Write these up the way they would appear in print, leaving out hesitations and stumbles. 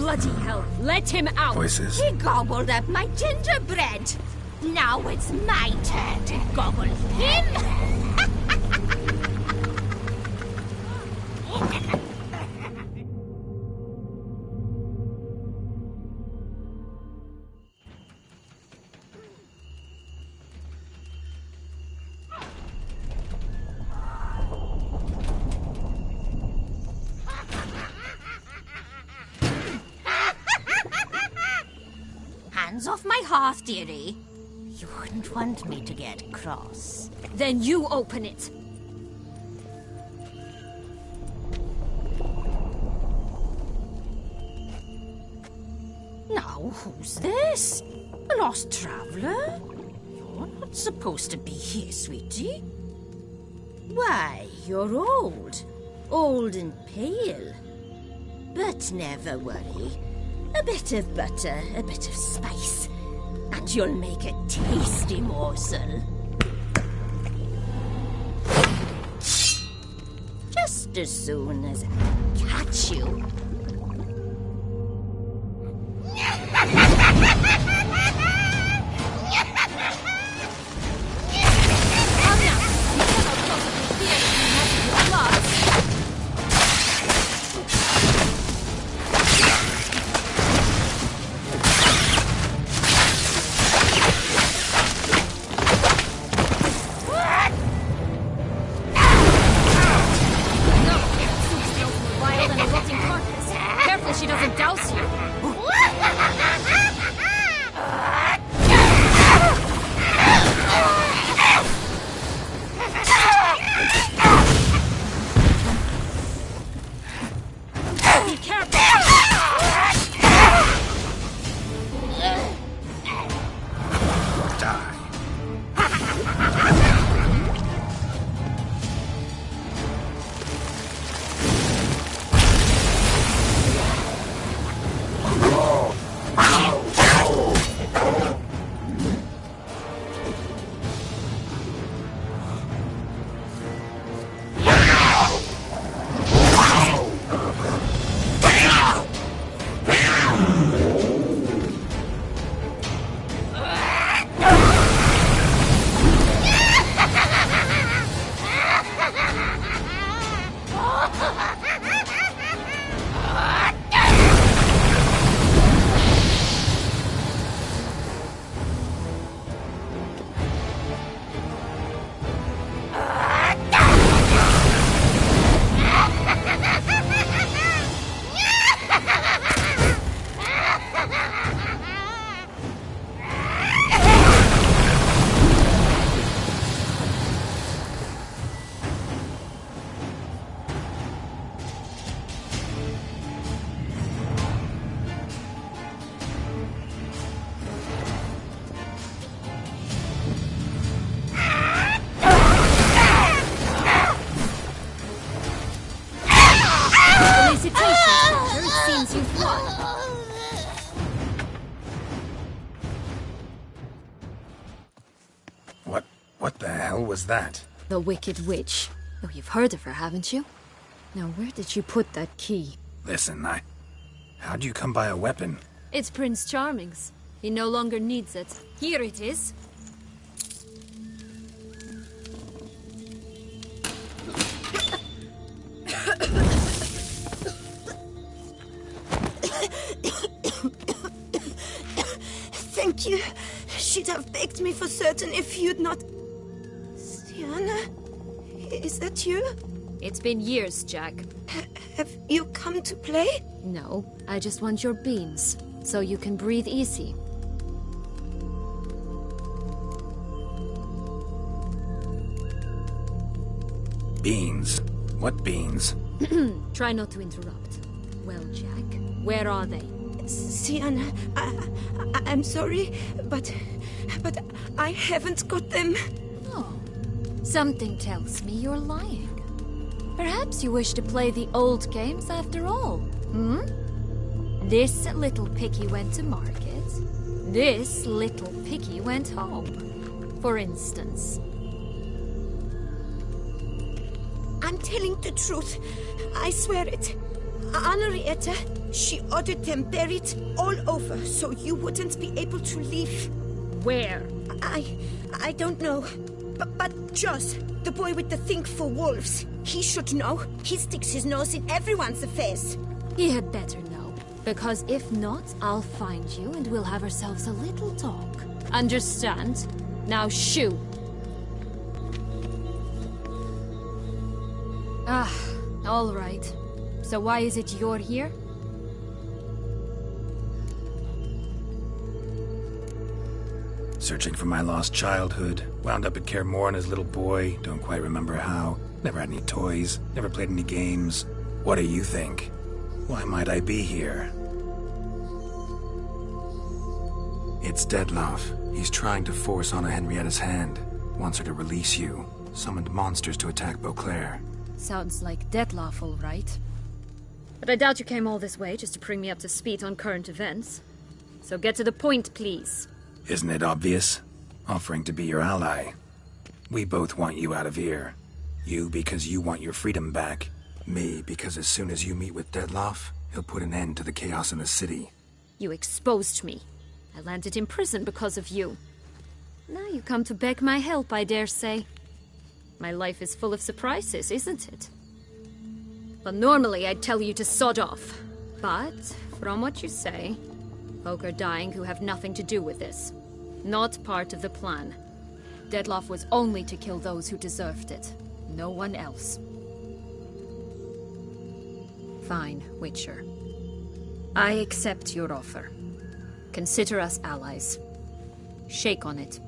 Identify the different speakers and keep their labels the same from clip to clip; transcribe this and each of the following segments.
Speaker 1: Bloody hell, let him out!
Speaker 2: Voices.
Speaker 3: He gobbled up my gingerbread. Now it's my turn to gobble him. Hands off my hearth, dearie. You wouldn't want me to get cross.
Speaker 1: Then you open it.
Speaker 3: Now, who's this? A lost traveler? You're not supposed to be here, sweetie. Why, you're old. Old and pale. But never worry. A bit of butter, a bit of spice, and you'll make a tasty morsel. Just as soon as I catch you.
Speaker 1: She doesn't douse you. Be careful.
Speaker 2: Die. What the hell was that?
Speaker 1: The Wicked Witch. Oh, you've heard of her, haven't you? Now, where did you put that key?
Speaker 2: Listen, how'd you come by a weapon?
Speaker 1: It's Prince Charming's. He no longer needs it. Here it is.
Speaker 4: Thank you. She'd have begged me for certain if you'd not... Sienna? Is that you?
Speaker 1: It's been years, Jack.
Speaker 4: Have you come to play?
Speaker 1: No, I just want your beans, so you can breathe easy.
Speaker 2: Beans? What beans?
Speaker 1: Try not to interrupt. Well, Jack, where are they?
Speaker 4: Sienna, I'm sorry, but I haven't got them.
Speaker 1: Oh, something tells me you're lying. Perhaps you wish to play the old games after all, hmm? This little piggy went to market. This little piggy went home, for instance.
Speaker 4: I'm telling the truth. I swear it. Henrietta, she ordered them buried all over so you wouldn't be able to leave.
Speaker 1: Where?
Speaker 4: I don't know. But Joss, the boy with the thing for wolves, he should know. He sticks his nose in everyone's affairs.
Speaker 1: He had better know. Because if not, I'll find you and we'll have ourselves a little talk. Understand? Now shoo! All right. So why is it you're here?
Speaker 2: Searching for my lost childhood. Wound up at Kaer Morhen as a little boy. Don't quite remember how. Never had any toys. Never played any games. What do you think? Why might I be here? It's Dettlaff. He's trying to force Anna Henrietta's hand. Wants her to release you. Summoned monsters to attack Beauclair.
Speaker 1: Sounds like Dettlaff, all right. But I doubt you came all this way just to bring me up to speed on current events. So get to the point, please.
Speaker 2: Isn't it obvious? Offering to be your ally. We both want you out of here. You because you want your freedom back. Me because as soon as you meet with Dettlaff, he'll put an end to the chaos in the city.
Speaker 1: You exposed me. I landed in prison because of you. Now you come to beg my help, I dare say. My life is full of surprises, isn't it? Well, normally I'd tell you to sod off. But, from what you say, folk are dying who have nothing to do with this. Not part of the plan. Dettlaff was only to kill those who deserved it. No one else. Fine, Witcher. I accept your offer. Consider us allies. Shake on it.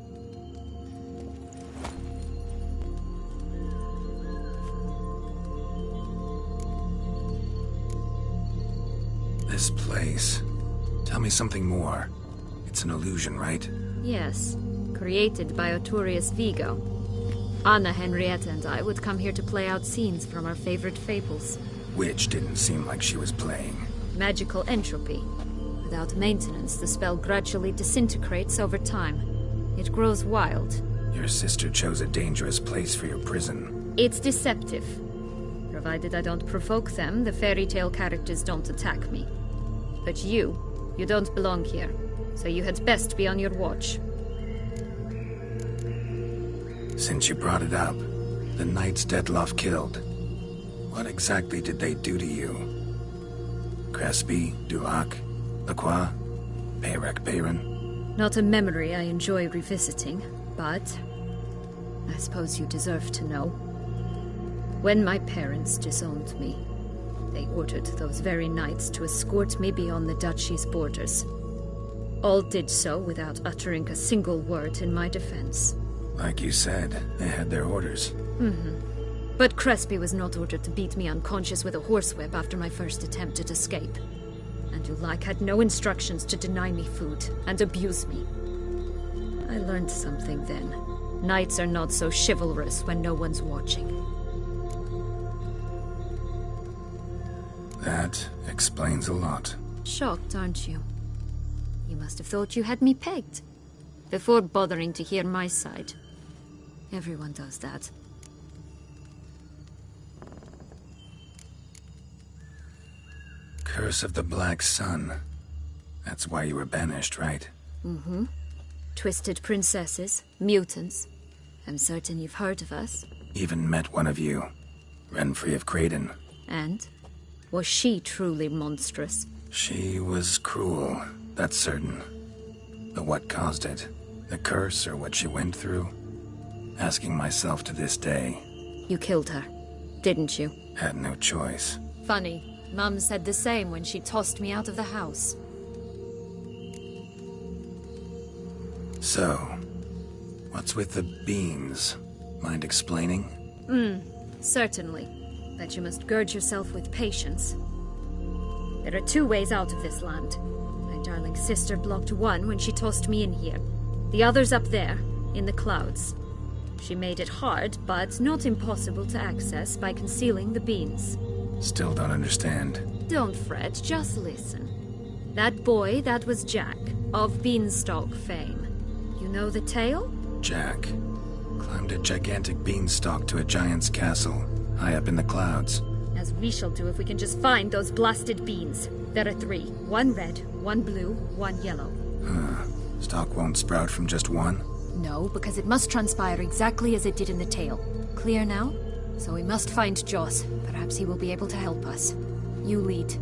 Speaker 2: This place. Tell me something more. It's an illusion, right?
Speaker 1: Yes, created by Arturius Vigo. Anna, Henrietta, and I would come here to play out scenes from our favorite fables.
Speaker 2: Which didn't seem like she was playing.
Speaker 1: Magical entropy. Without maintenance, the spell gradually disintegrates over time. It grows wild.
Speaker 2: Your sister chose a dangerous place for your prison.
Speaker 1: It's deceptive. Provided I don't provoke them, the fairy tale characters don't attack me. But you don't belong here, so you had best be on your watch.
Speaker 2: Since you brought it up, the knights Dettlaff killed. What exactly did they do to you? Crespi, Duac, Lacroix, Peyrac Peyran?
Speaker 1: Not a memory I enjoy revisiting, but I suppose you deserve to know. When my parents disowned me, they ordered those very knights to escort me beyond the duchy's borders. All did so without uttering a single word in my defense.
Speaker 2: Like you said, they had their orders.
Speaker 1: But Crespi was not ordered to beat me unconscious with a horsewhip after my first attempt at escape. And Dulac had no instructions to deny me food and abuse me. I learned something then. Knights are not so chivalrous when no one's watching.
Speaker 2: That explains a lot.
Speaker 1: Shocked, aren't you? You must have thought you had me pegged. Before bothering to hear my side. Everyone does that.
Speaker 2: Curse of the Black Sun. That's why you were banished, right?
Speaker 1: Twisted princesses, mutants. I'm certain you've heard of us.
Speaker 2: Even met one of you. Renfrey of Craden.
Speaker 1: And? Was she truly monstrous?
Speaker 2: She was cruel, that's certain. But what caused it? The curse or what she went through? Asking myself to this day.
Speaker 1: You killed her, didn't you?
Speaker 2: Had no choice.
Speaker 1: Funny. Mum said the same when she tossed me out of the house.
Speaker 2: So, what's with the beans? Mind explaining?
Speaker 1: Certainly. But you must gird yourself with patience. There are two ways out of this land. My darling sister blocked one when she tossed me in here. The other's up there, in the clouds. She made it hard, but not impossible to access by concealing the beans.
Speaker 2: Still don't understand.
Speaker 1: Don't fret, just listen. That boy, that was Jack, of Beanstalk fame. You know the tale?
Speaker 2: Jack climbed a gigantic beanstalk to a giant's castle, high up in the clouds.
Speaker 1: As we shall do if we can just find those blasted beans. There are 3. 1 red, 1 blue, 1 yellow.
Speaker 2: Stalk won't sprout from just one?
Speaker 1: No, because it must transpire exactly as it did in the tale. Clear now? So we must find Joss. Perhaps he will be able to help us. You lead.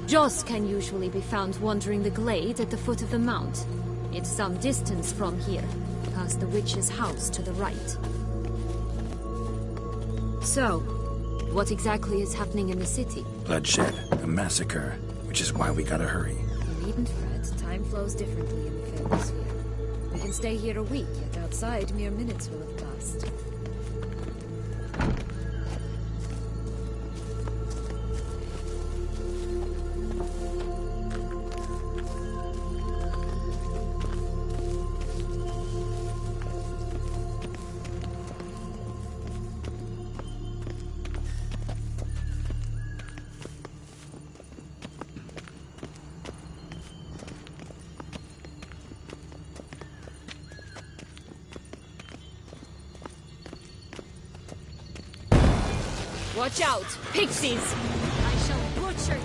Speaker 1: Joss can usually be found wandering the glade at the foot of the mount. It's some distance from here, past the witch's house to the right. So, what exactly is happening in the city?
Speaker 2: Bloodshed, a massacre, which is why we gotta hurry.
Speaker 1: You needn't fret. Time flows differently in the fable sphere. We can stay here a week, yet outside mere minutes will have passed. Watch out! Pixies! I shall butcher you!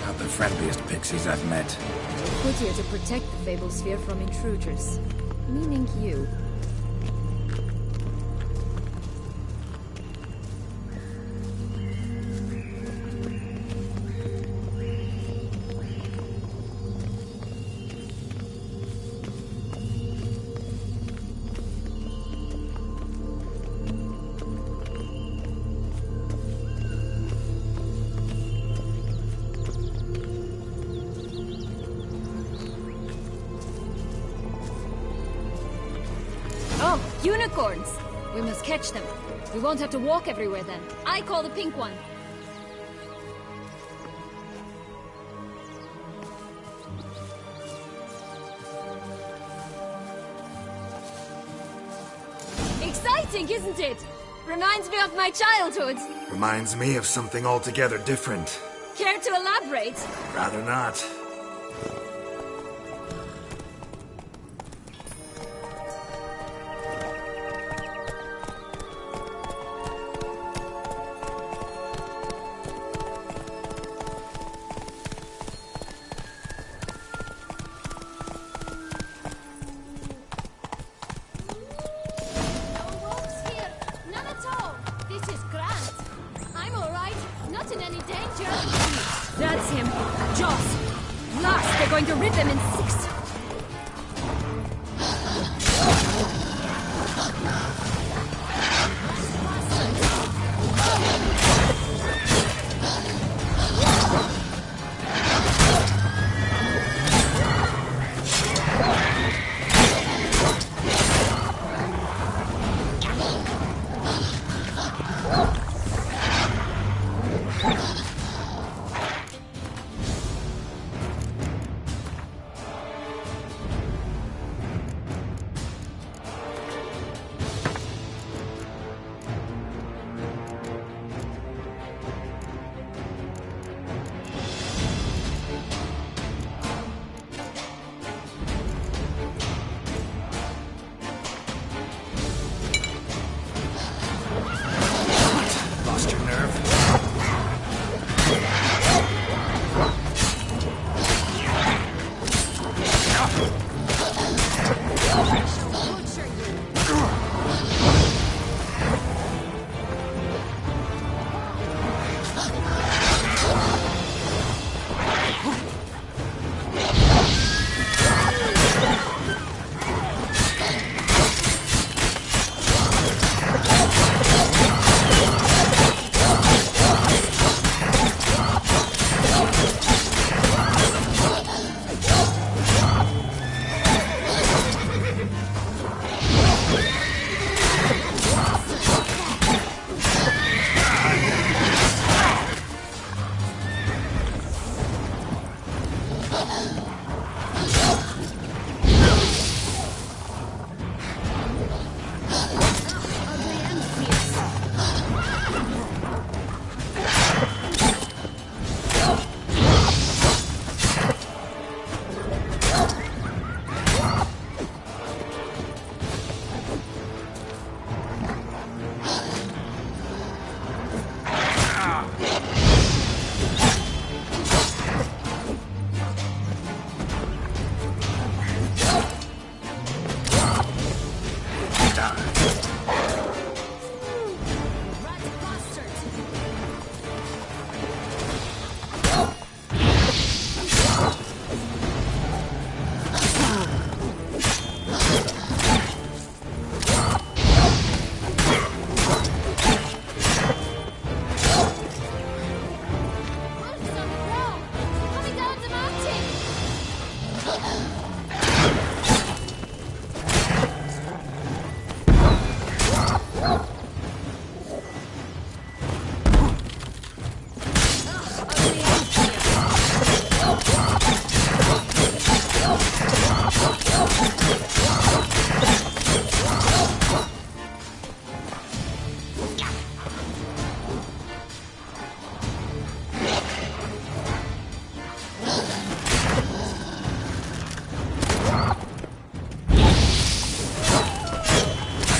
Speaker 2: Not the friendliest pixies I've met.
Speaker 1: We're put here to protect the Fable Sphere from intruders. Meaning you. Oh, unicorns! We must catch them. We won't have to walk everywhere then. I call the pink one. Exciting, isn't it? Reminds me of my childhood.
Speaker 2: Reminds me of something altogether different.
Speaker 1: Care to elaborate?
Speaker 2: Rather not.
Speaker 1: That's him. Joss! Last, they're going to rip him in 6.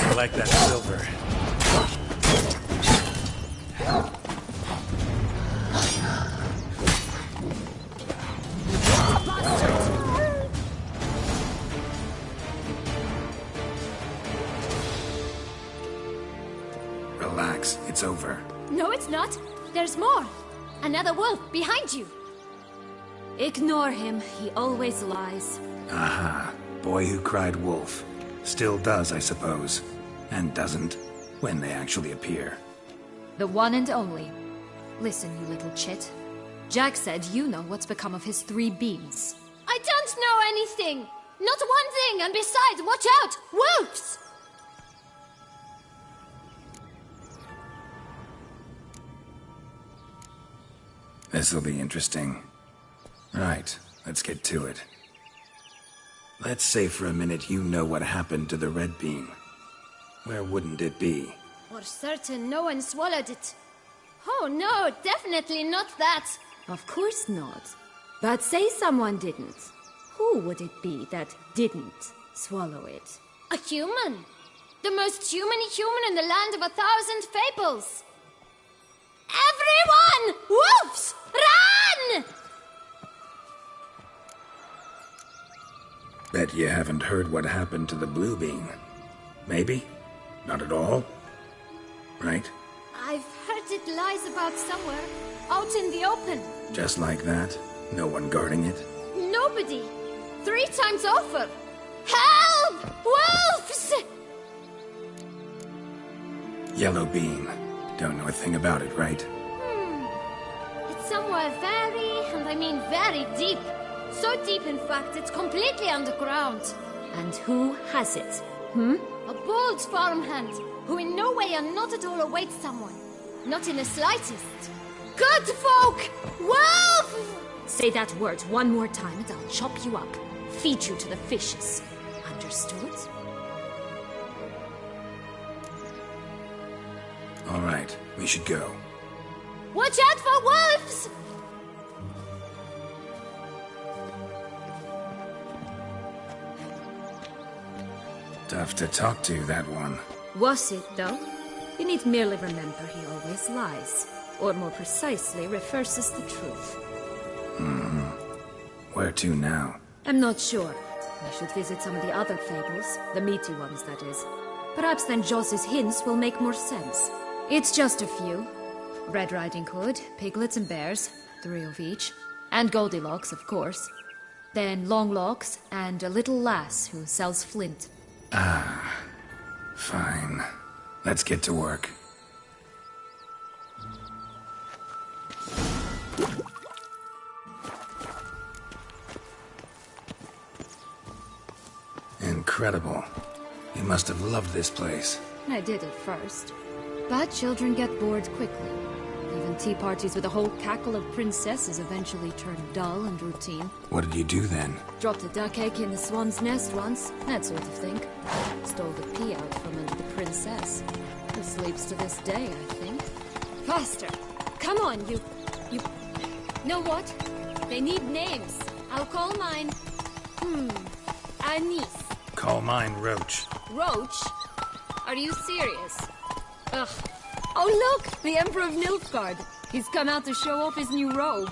Speaker 2: I like that silver. Relax, it's over.
Speaker 1: No, it's not. There's more. Another wolf behind you. Ignore him. He always lies.
Speaker 2: Aha. Boy who cried wolf. Still does, I suppose. And doesn't, when they actually appear.
Speaker 1: The one and only. Listen, you little chit. Jack said you know what's become of his 3 beams. I don't know anything! Not one thing, and besides, watch out! Wolves!
Speaker 2: This'll be interesting. Right, let's get to it. Let's say for a minute you know what happened to the red beam. Where wouldn't it be?
Speaker 1: For certain, no one swallowed it. Oh no, definitely not that. Of course not. But say someone didn't. Who would it be that didn't swallow it? A human. The most human in the land of 1,000 fables. Everyone! Wolves! Run!
Speaker 2: Bet you haven't heard what happened to the blue beam. Maybe? Not at all? Right?
Speaker 1: I've heard it lies about somewhere, out in the open.
Speaker 2: Just like that? No one guarding it?
Speaker 1: Nobody. 3 times over. Help! Wolves!
Speaker 2: Yellow beam. Don't know a thing about it, right?
Speaker 1: It's somewhere very, and I mean very deep. So deep, in fact, it's completely underground. And who has it? A bold farmhand, who in no way and not at all awaits someone. Not in the slightest. Good folk! Wolf! Say that word one more time and I'll chop you up. Feed you to the fishes. Understood?
Speaker 2: All right, we should go.
Speaker 1: Watch out for wolves!
Speaker 2: Tough to talk to, that one.
Speaker 1: Was it, though? You need merely remember he always lies. Or more precisely, reverses the truth.
Speaker 2: Where to now?
Speaker 1: I'm not sure. I should visit some of the other fables. The meaty ones, that is. Perhaps then Joss's hints will make more sense. It's just a few. Red Riding Hood, piglets and bears, 3 of each. And Goldilocks, of course. Then Longlocks, and a little lass who sells flint.
Speaker 2: Fine. Let's get to work. Incredible. You must have loved this place.
Speaker 1: I did at first. But children get bored quickly. Even tea parties with a whole cackle of princesses eventually turn dull and routine.
Speaker 2: What did you do then?
Speaker 1: Dropped a duck egg in the swan's nest once, that sort of thing. Stole the pea out from under the princess. Who sleeps to this day, I think. Faster! Come on, you... Know what? They need names. I'll call mine... Anise.
Speaker 2: Call mine Roach.
Speaker 1: Roach? Are you serious? Ugh. Oh look! The Emperor of Nilfgaard. He's come out to show off his new robe.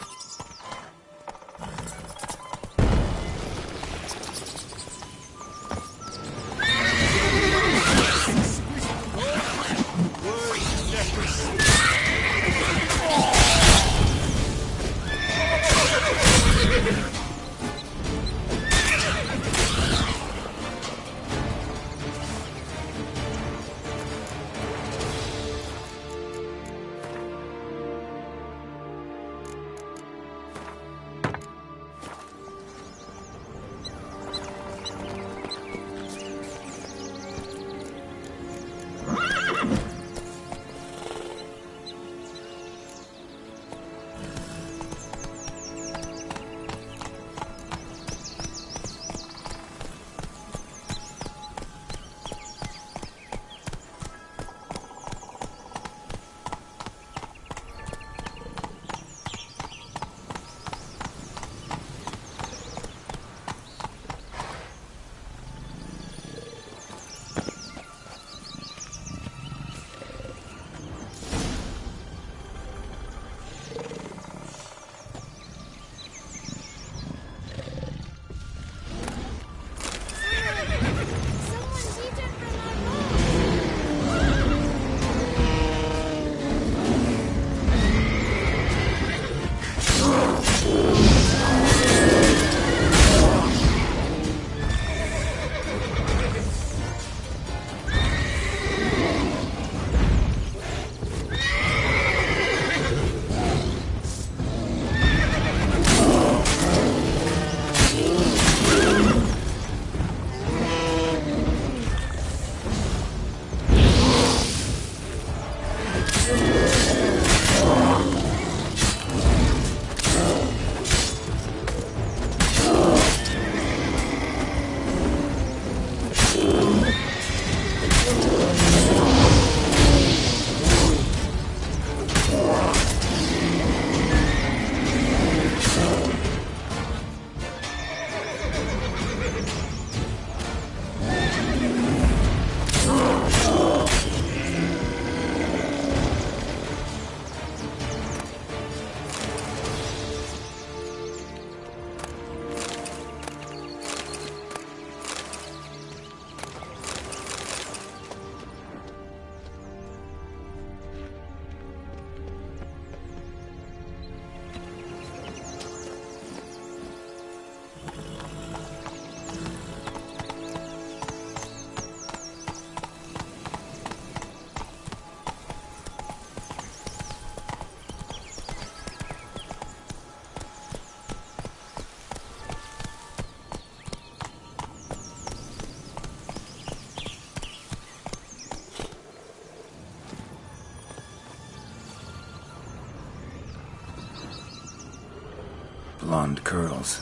Speaker 2: blonde curls.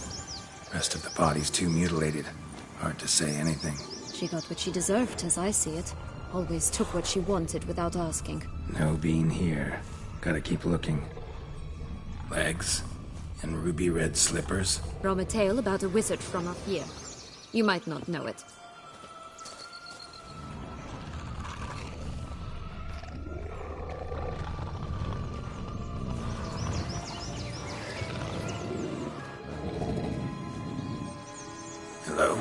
Speaker 2: Rest of the body's too mutilated. Hard to say anything.
Speaker 1: She got what she deserved, as I see it. Always took what she wanted without asking.
Speaker 2: No bean here. Gotta keep looking. Legs and ruby red slippers.
Speaker 1: From a tale about a wizard from up here. You might not know it.
Speaker 2: Hello?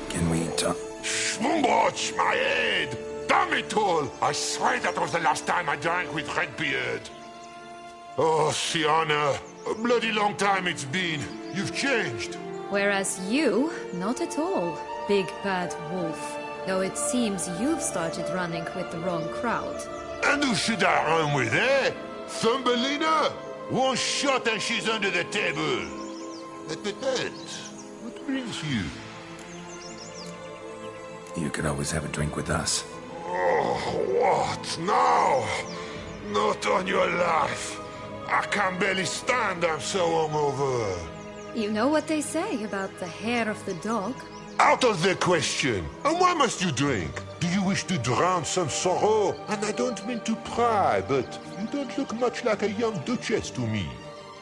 Speaker 2: Can we talk?
Speaker 5: Schmumbotch, my head! Damn it all! I swear that was the last time I drank with Redbeard. Oh, Sienna, a bloody long time it's been. You've changed.
Speaker 1: Whereas you, not at all, big bad wolf. Though it seems you've started running with the wrong crowd.
Speaker 5: And who should I run with, eh? Thumbelina? One shot and she's under the table. But, what brings you?
Speaker 2: You could always have a drink with us.
Speaker 5: Oh, what now? Not on your life. I can barely stand, I'm so hungover.
Speaker 1: You know what they say about the hair of the dog?
Speaker 5: Out of the question. And why must you drink? Do you wish to drown some sorrow? And I don't mean to pry, but you don't look much like a young duchess to me.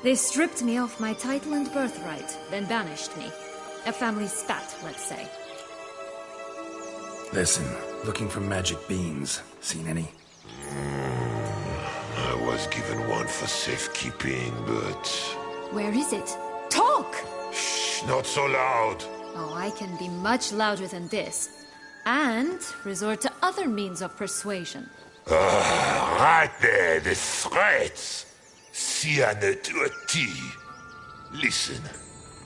Speaker 1: They stripped me of my title and birthright, then banished me. A family spat, let's say.
Speaker 2: Listen, looking for magic beans. Seen any?
Speaker 5: I was given one for safekeeping, but...
Speaker 1: Where is it? Talk!
Speaker 5: Shh, not so loud.
Speaker 1: Oh, I can be much louder than this. And resort to other means of persuasion.
Speaker 5: Right there, the threats. Sienna to a T. Listen,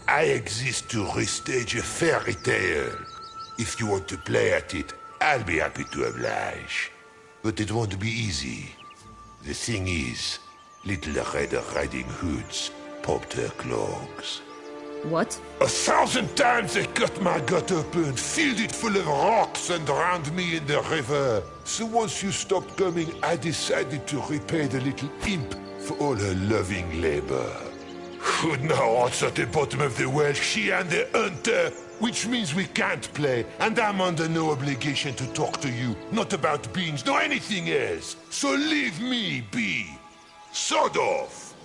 Speaker 5: I exist to restage a fairy tale. If you want to play at it, I'll be happy to oblige. But it won't be easy. The thing is, Little Red Riding Hoods popped her clogs.
Speaker 1: What?
Speaker 5: 1,000 times they cut my gut open, filled it full of rocks and drowned me in the river. So once you stopped coming, I decided to repay the little imp for all her loving labor. Who now rots at the bottom of the well, she and the hunter, which means we can't play, and I'm under no obligation to talk to you, not about beans, nor anything else. So leave me be. Sod off.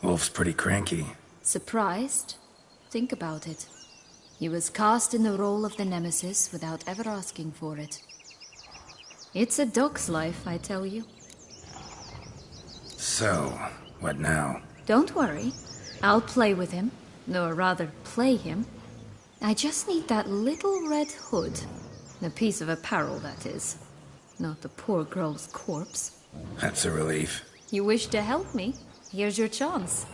Speaker 2: Wolf's pretty cranky.
Speaker 1: Surprised? Think about it. He was cast in the role of the Nemesis without ever asking for it. It's a dog's life, I tell you.
Speaker 2: So, what now?
Speaker 1: Don't worry. I'll play with him. Or rather, play him. I just need that little red hood. The piece of apparel, that is. Not the poor girl's corpse.
Speaker 2: That's a relief.
Speaker 1: You wish to help me? Here's your chance.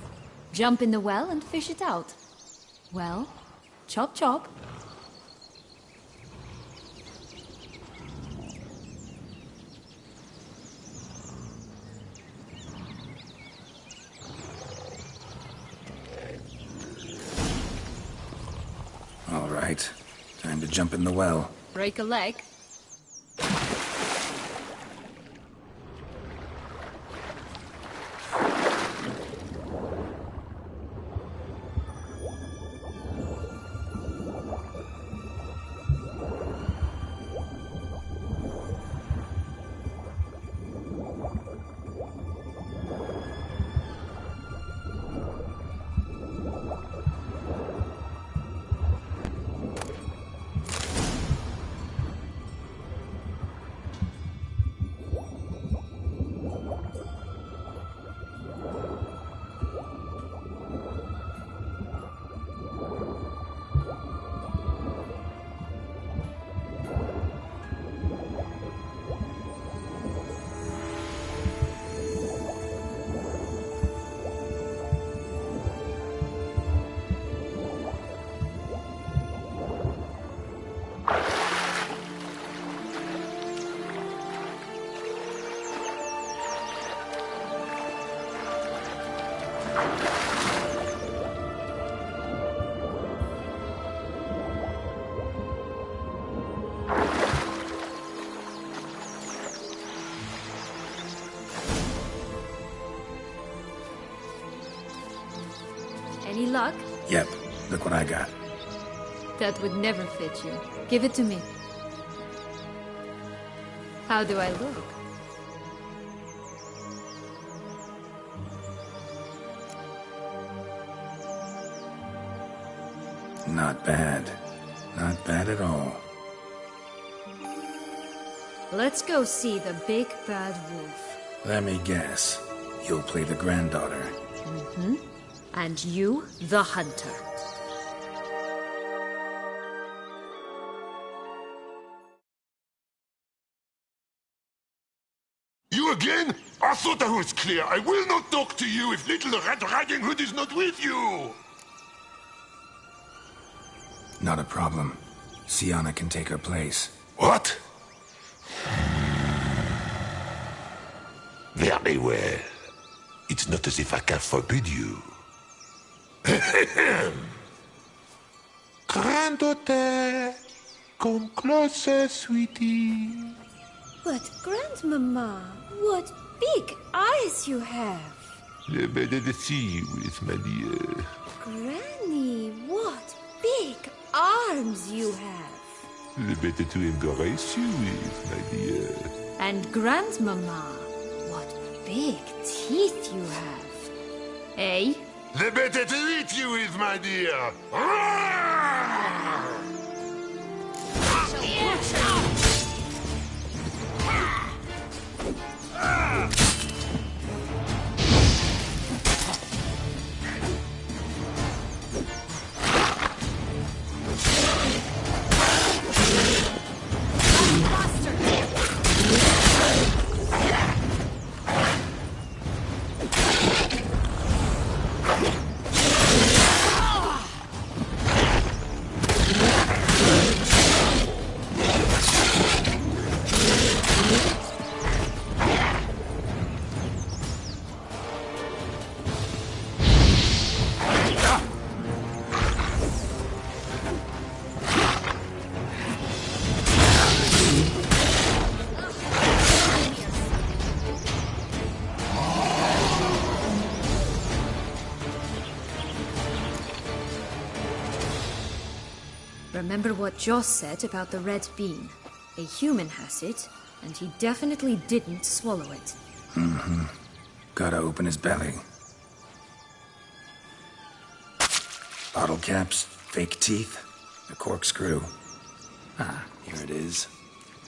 Speaker 1: Jump in the well and fish it out. Well, chop chop.
Speaker 2: All right. Time to jump in the well.
Speaker 1: Break a leg. luck?
Speaker 2: Yep, look what I got.
Speaker 1: That would never fit you. Give it to me. How do I look?
Speaker 2: Not bad. Not bad at all.
Speaker 1: Let's go see the big bad wolf.
Speaker 2: Let me guess. You'll play the granddaughter.
Speaker 1: Mm-hmm. And you, the hunter.
Speaker 5: You again? I thought I was clear. I will not talk to you if little Red Riding Hood is not with you!
Speaker 2: Not a problem. Sienna can take her place.
Speaker 5: What? Very well. It's not as if I can forbid you. Granddaughter, come closer, sweetie.
Speaker 4: But, Grandmama, what big eyes you have.
Speaker 5: The better to see you with, my dear.
Speaker 4: Granny, what big arms you have.
Speaker 5: The better to embrace you with, my dear.
Speaker 1: And Grandmama, what big teeth you have. Eh?
Speaker 5: The better to eat you with, my dear.
Speaker 1: Remember what Joss said about the red bean. A human has it, and he definitely didn't swallow it.
Speaker 2: Mm-hmm. Gotta open his belly. Bottle caps, fake teeth, a corkscrew. Ah, here it is.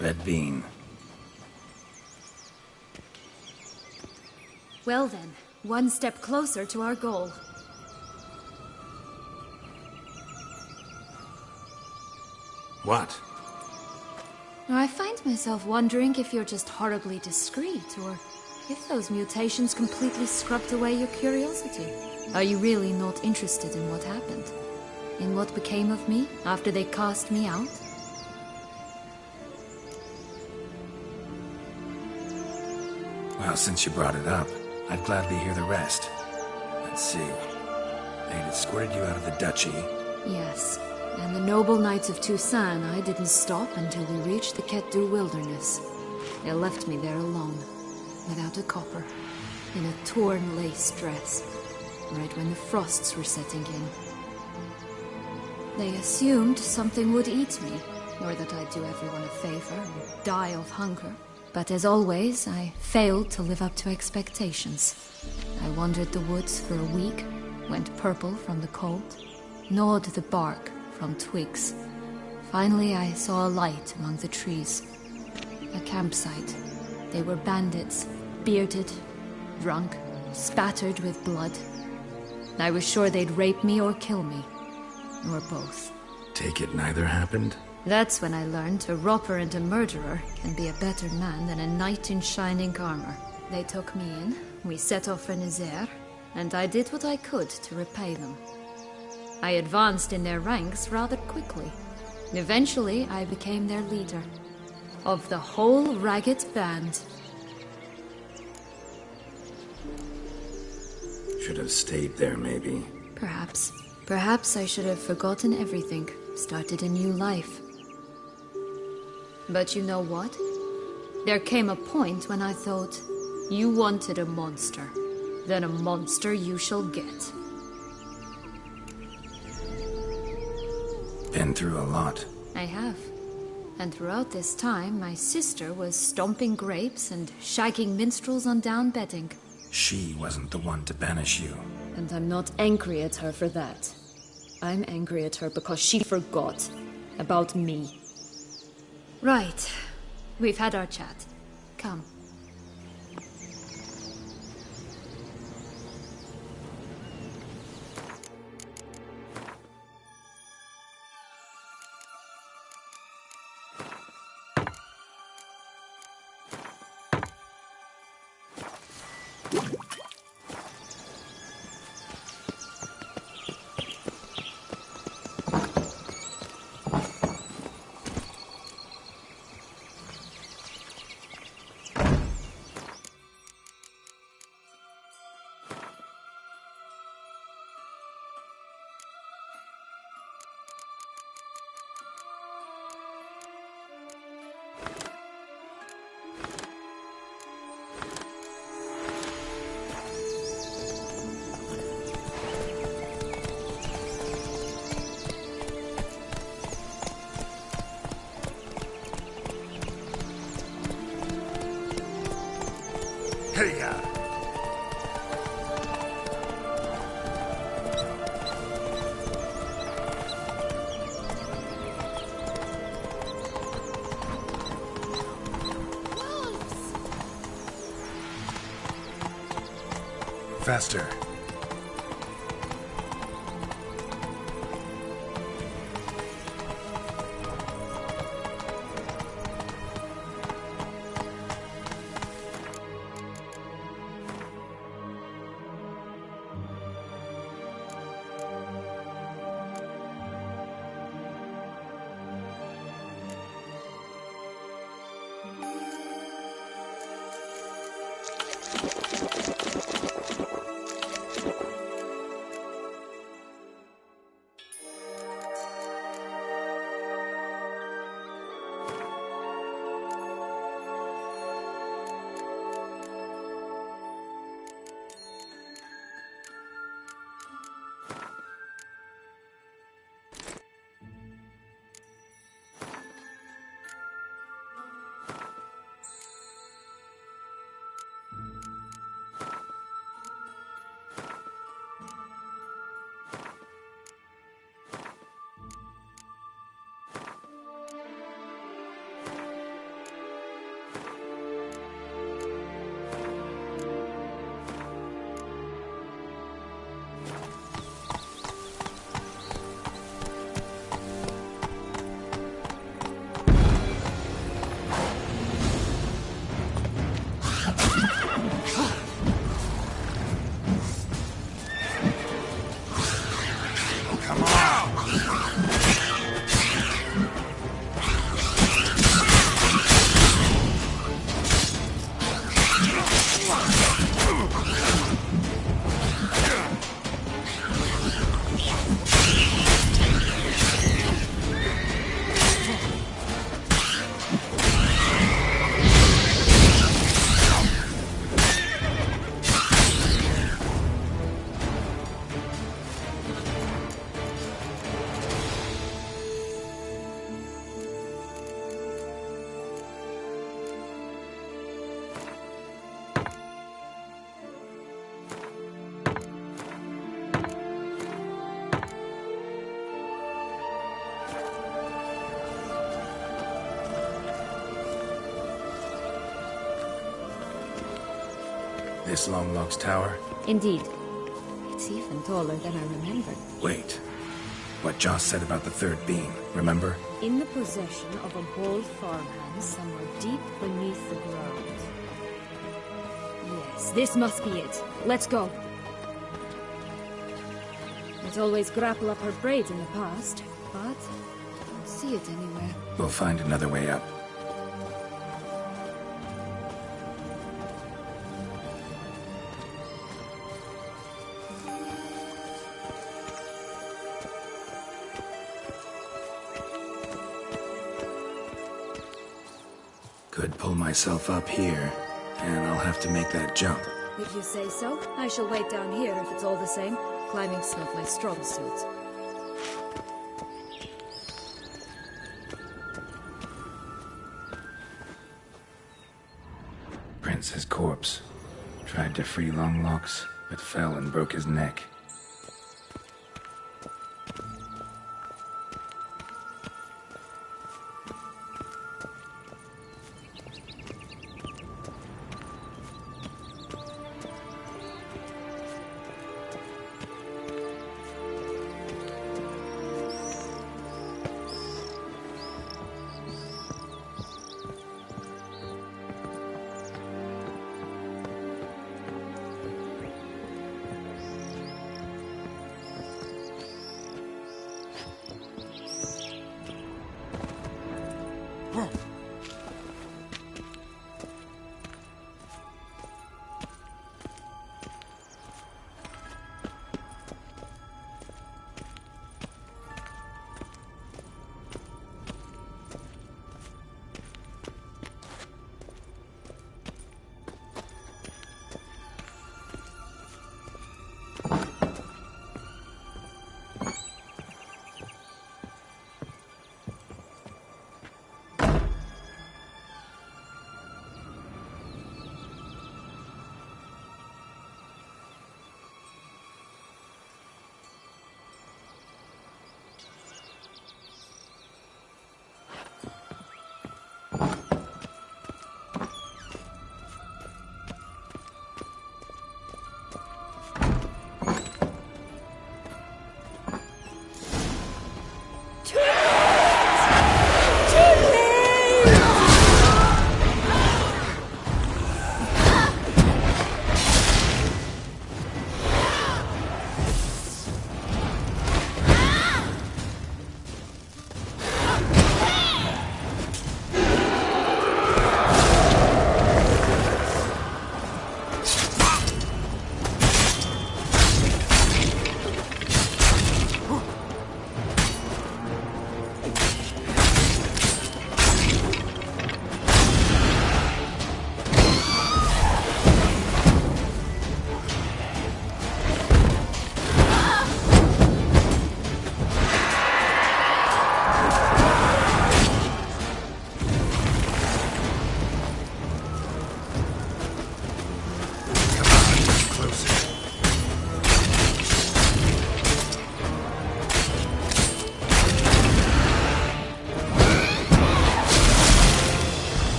Speaker 2: Red bean.
Speaker 1: Well then, one step closer to our goal.
Speaker 2: What?
Speaker 1: I find myself wondering if you're just horribly discreet, or if those mutations completely scrubbed away your curiosity. Are you really not interested in what happened? In what became of me after they cast me out?
Speaker 2: Well, since you brought it up, I'd gladly hear the rest. Let's see. They'd escorted you out of the duchy.
Speaker 1: Yes. And the noble knights of Toussaint, I didn't stop until we reached the Ketdu wilderness. They left me there alone, without a copper, in a torn lace dress, right when the frosts were setting in. They assumed something would eat me, or that I'd do everyone a favor and die of hunger. But as always, I failed to live up to expectations. I wandered the woods for a week, went purple from the cold, gnawed the bark from twigs. Finally, I saw a light among the trees. A campsite. They were bandits, bearded, drunk, spattered with blood. I was sure they'd rape me or kill me. Or both.
Speaker 2: Take it neither happened?
Speaker 1: That's when I learned a robber and a murderer can be a better man than a knight in shining armor. They took me in, we set off for Nazaire, and I did what I could to repay them. I advanced in their ranks rather quickly. Eventually, I became their leader. Of the whole ragged band.
Speaker 2: Should have stayed there, maybe.
Speaker 1: Perhaps. Perhaps I should have forgotten everything, started a new life. But you know what? There came a point when I thought, you wanted a monster. Then a monster you shall get.
Speaker 2: been through a lot.
Speaker 1: I have. And throughout this time, my sister was stomping grapes and shagging minstrels on down bedding.
Speaker 2: She wasn't the one to banish you.
Speaker 6: And I'm not angry at her for that. I'm angry at her because she forgot about me.
Speaker 1: Right. We've had our chat. Come.
Speaker 5: Hey-ya!
Speaker 2: Faster. This Longlock's tower?
Speaker 6: Indeed. It's even taller than I remembered.
Speaker 2: Wait. What Joss said about the third beam, remember?
Speaker 6: In the possession of a bold farmhand somewhere deep beneath the ground. Yes, this must be it. Let's go. It's always grapple up her braids in the past, but I don't see it anywhere.
Speaker 2: We'll find another way up. Could pull myself up here, and I'll have to make that jump.
Speaker 6: If you say so, I shall wait down here if it's all the same. Climbing's not my strong suit.
Speaker 2: Prince's corpse. Tried to free Longlocks, but fell and broke his neck.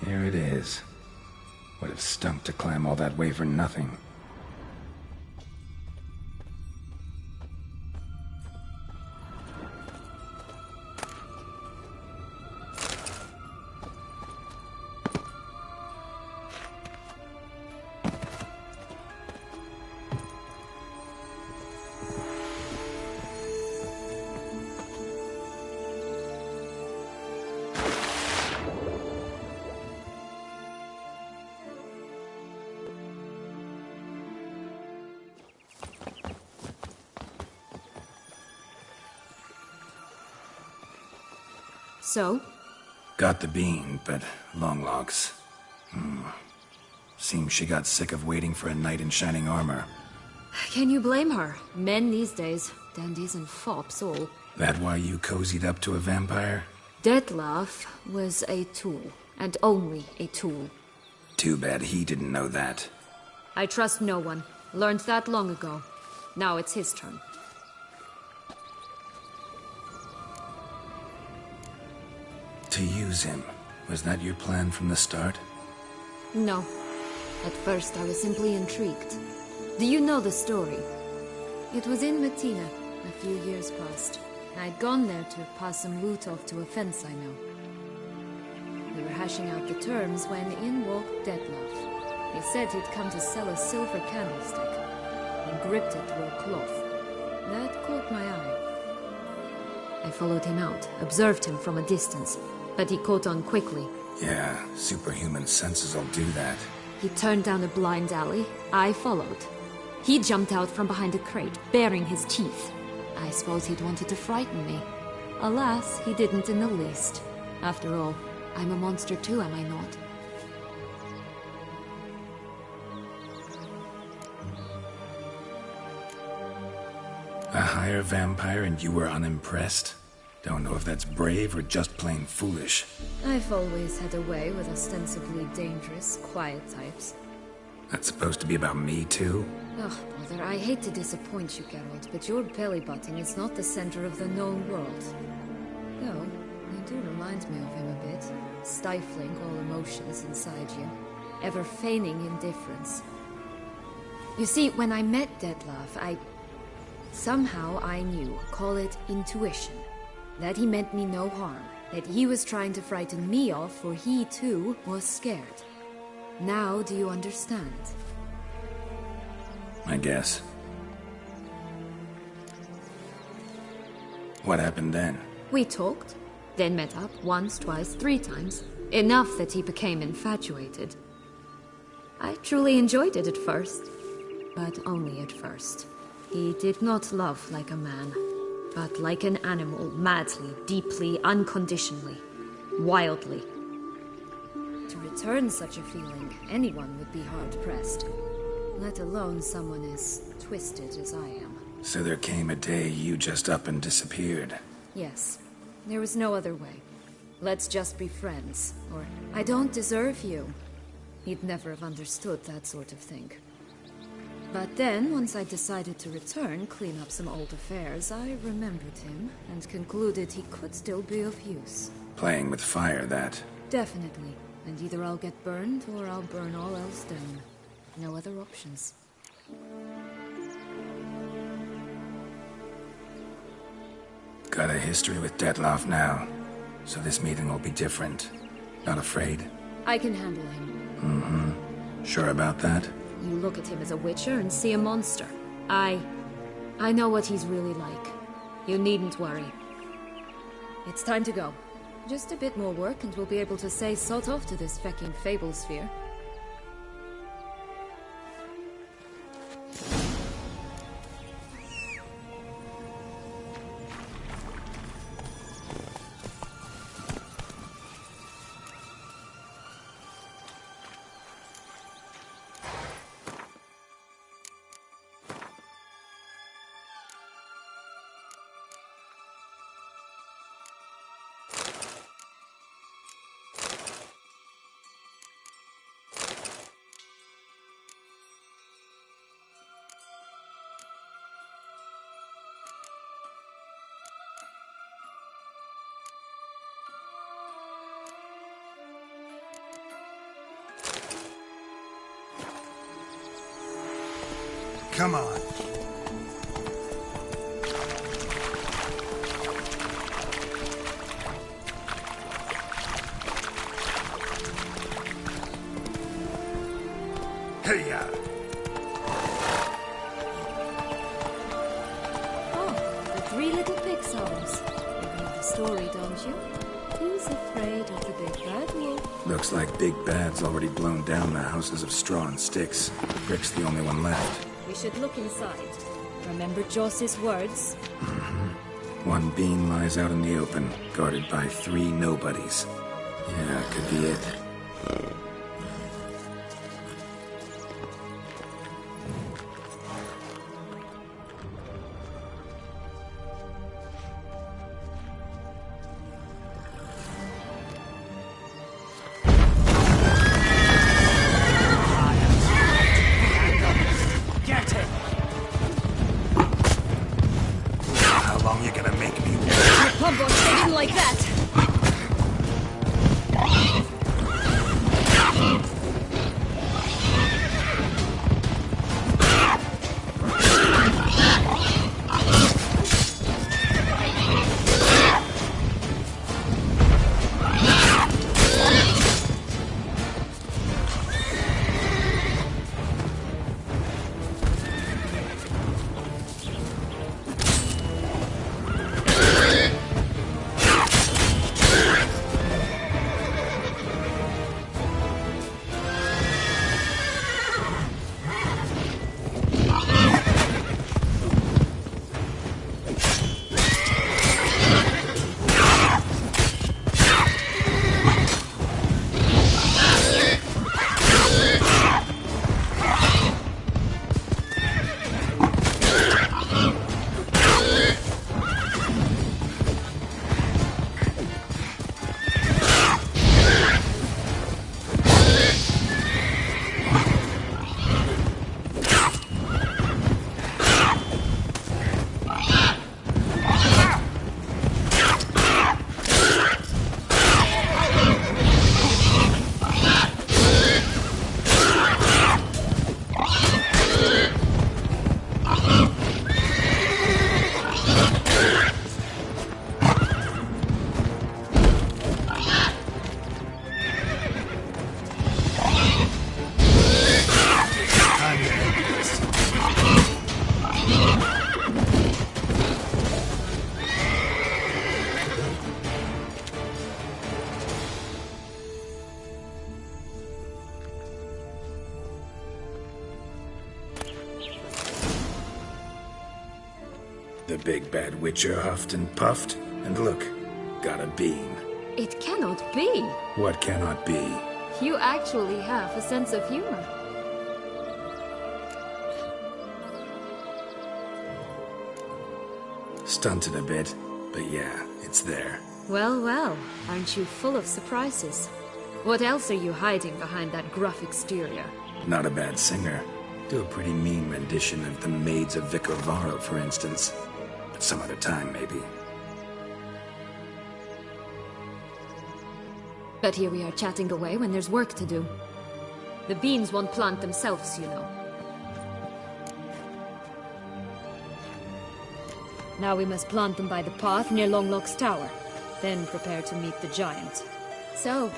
Speaker 2: Here it is. Would have stunk to climb all that way for nothing.
Speaker 6: So?
Speaker 2: Got the bean, but Longlocks. Seems she got sick of waiting for a knight in shining armor.
Speaker 6: Can you blame her? Men these days, dandies and fops all.
Speaker 2: That why you cozied up to a vampire?
Speaker 6: Dettlaff was a tool, and only a tool.
Speaker 2: Too bad he didn't know that.
Speaker 6: I trust no one. Learned that long ago. Now it's his turn.
Speaker 2: To use him. Was that your plan from the start?
Speaker 6: No. At first I was simply intrigued. Do you know the story? It was in Matina, a few years past. I'd gone there to pass some loot off to a fence I know. We were hashing out the terms when in walked Dettlaff. He said he'd come to sell a silver candlestick, and gripped it to a cloth. That caught my eye. I followed him out, observed him from a distance, but he caught on quickly.
Speaker 2: Yeah, superhuman senses will do that.
Speaker 6: He turned down a blind alley. I followed. He jumped out from behind a crate, baring his teeth. I suppose he'd wanted to frighten me. Alas, he didn't in the least. After all, I'm a monster too, am I not?
Speaker 2: A higher vampire and you were unimpressed? Don't know if that's brave or just plain foolish.
Speaker 6: I've always had a way with ostensibly dangerous, quiet types.
Speaker 2: That's supposed to be about me too?
Speaker 6: Ugh, brother, I hate to disappoint you, Geralt, but your belly button is not the center of the known world. Though, you do remind me of him a bit, stifling all emotions inside you, ever feigning indifference. You see, when I met Detlef, somehow I knew, call it intuition, that he meant me no harm, that he was trying to frighten me off, for he too was scared. Now do you understand?
Speaker 2: I guess. What happened then?
Speaker 6: We talked, then met up once, twice, 3 times. Enough that he became infatuated. I truly enjoyed it at first, but only at first. He did not love like a man, but like an animal, madly, deeply, unconditionally, wildly. To return such a feeling, anyone would be hard-pressed, let alone someone as twisted as I am.
Speaker 2: So there came a day you just up and disappeared.
Speaker 6: Yes. There was no other way. Let's just be friends, or I don't deserve you. He'd never have understood that sort of thing. But then, once I decided to return, clean up some old affairs, I remembered him and concluded he could still be of use.
Speaker 2: Playing with fire, that.
Speaker 6: Definitely. And either I'll get burned, or I'll burn all else down. No other options.
Speaker 2: Got a history with Detlef now, so this meeting will be different. Not afraid?
Speaker 6: I can handle him.
Speaker 2: Sure about that?
Speaker 6: You look at him as a witcher and see a monster. I know what he's really like. You needn't worry. It's time to go. Just a bit more work and we'll be able to say sod off to this fecking fable sphere.
Speaker 2: Come on. Hey-ya!
Speaker 6: Oh, the 3 little pig songs. You know the story, don't you? Who's afraid of the big bad wolf?
Speaker 2: Looks like Big Bad's already blown down the houses of straw and sticks. Rick's the only one left.
Speaker 6: We should look inside. Remember Joss's words?
Speaker 2: One bean lies out in the open, guarded by 3 nobodies. Yeah, could be it. How long you gonna make me wait?
Speaker 6: Humble, they didn't like that!
Speaker 2: The big bad Witcher huffed and puffed, and look, got a bean.
Speaker 6: It cannot be.
Speaker 2: What cannot be?
Speaker 6: You actually have a sense of humor.
Speaker 2: Stunted a bit, but yeah, it's there.
Speaker 6: Well, well, aren't you full of surprises? What else are you hiding behind that gruff exterior?
Speaker 2: Not a bad singer. Do a pretty mean rendition of The Maids of Vicovaro, for instance. But some other time, maybe.
Speaker 6: But here we are chatting away when there's work to do. The beans won't plant themselves, you know. Now we must plant them by the path near Longlock's tower. Then prepare to meet the giant. So,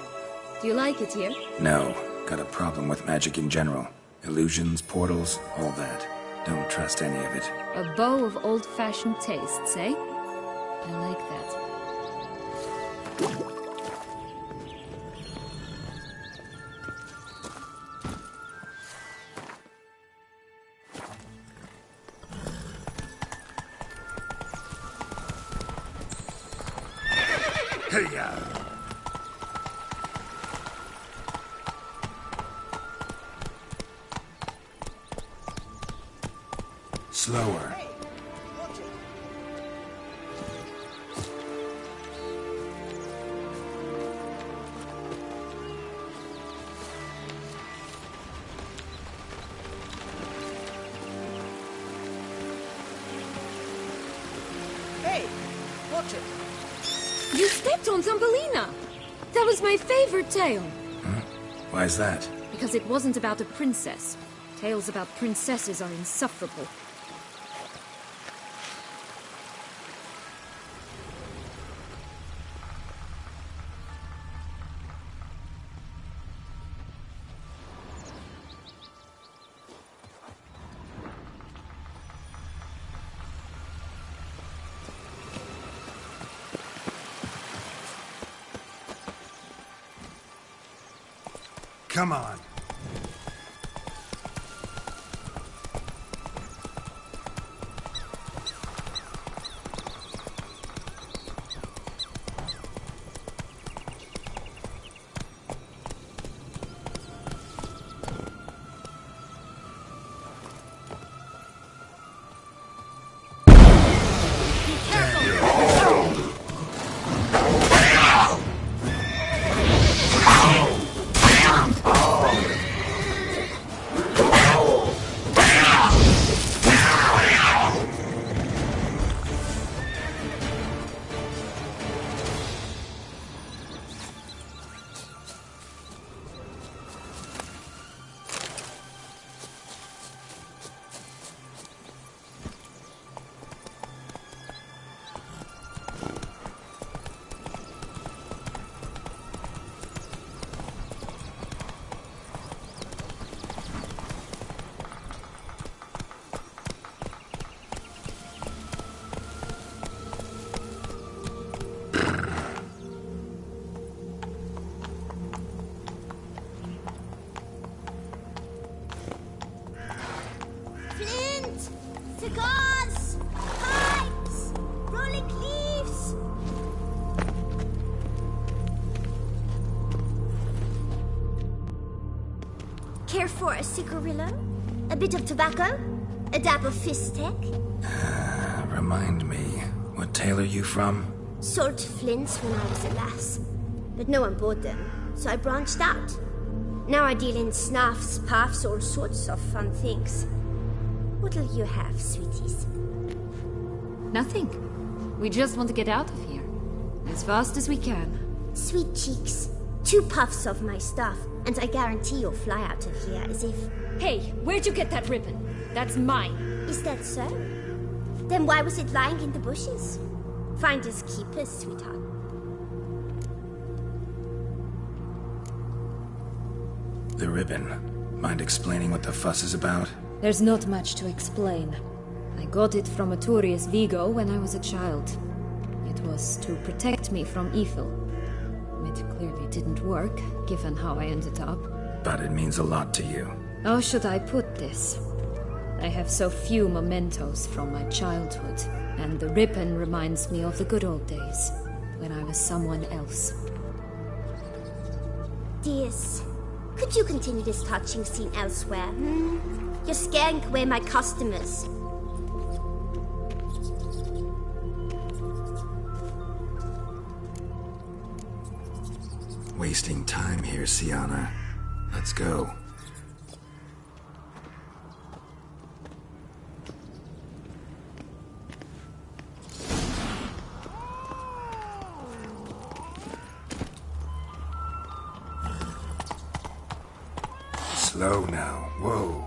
Speaker 6: do you like it here?
Speaker 2: No, got a problem with magic in general. Illusions, portals, all that. Don't trust any of it.
Speaker 6: A bow of old-fashioned tastes, eh? I like that.
Speaker 2: Hey-ya! Slower.
Speaker 4: Hey, watch it.
Speaker 6: You stepped on Thumbelina! That was my favorite tale!
Speaker 2: Huh? Why's that?
Speaker 6: Because it wasn't about a princess. Tales about princesses are insufferable.
Speaker 2: Come on.
Speaker 4: Cigars! Pipes! Rolling leaves! Care for a cigarillo? A bit of tobacco? A dab of fistek?
Speaker 2: Remind me, what tale are you from?
Speaker 4: Sold flints when I was a lass, but no one bought them, so I branched out. Now I deal in snuffs, puffs, all sorts of fun things. What'll you have, sweeties?
Speaker 6: Nothing. We just want to get out of here. As fast as we can.
Speaker 4: Sweet cheeks. 2 puffs of my stuff, and I guarantee you'll fly out of here as if...
Speaker 6: Hey, where'd you get that ribbon? That's mine.
Speaker 4: Is that so? Then why was it lying in the bushes? Finders keepers, sweetheart.
Speaker 2: The ribbon. Mind explaining what the fuss is about?
Speaker 6: There's not much to explain. I got it from a Turius Vigo when I was a child. It was to protect me from evil. It clearly didn't work, given how I ended up.
Speaker 2: But it means a lot to you.
Speaker 6: How should I put this? I have so few mementos from my childhood, and the ribbon reminds me of the good old days, when I was someone else.
Speaker 4: Dears, could you continue this touching scene elsewhere? You're scaring away my customers.
Speaker 2: Wasting time here, Sienna. Let's go. Slow now. Whoa.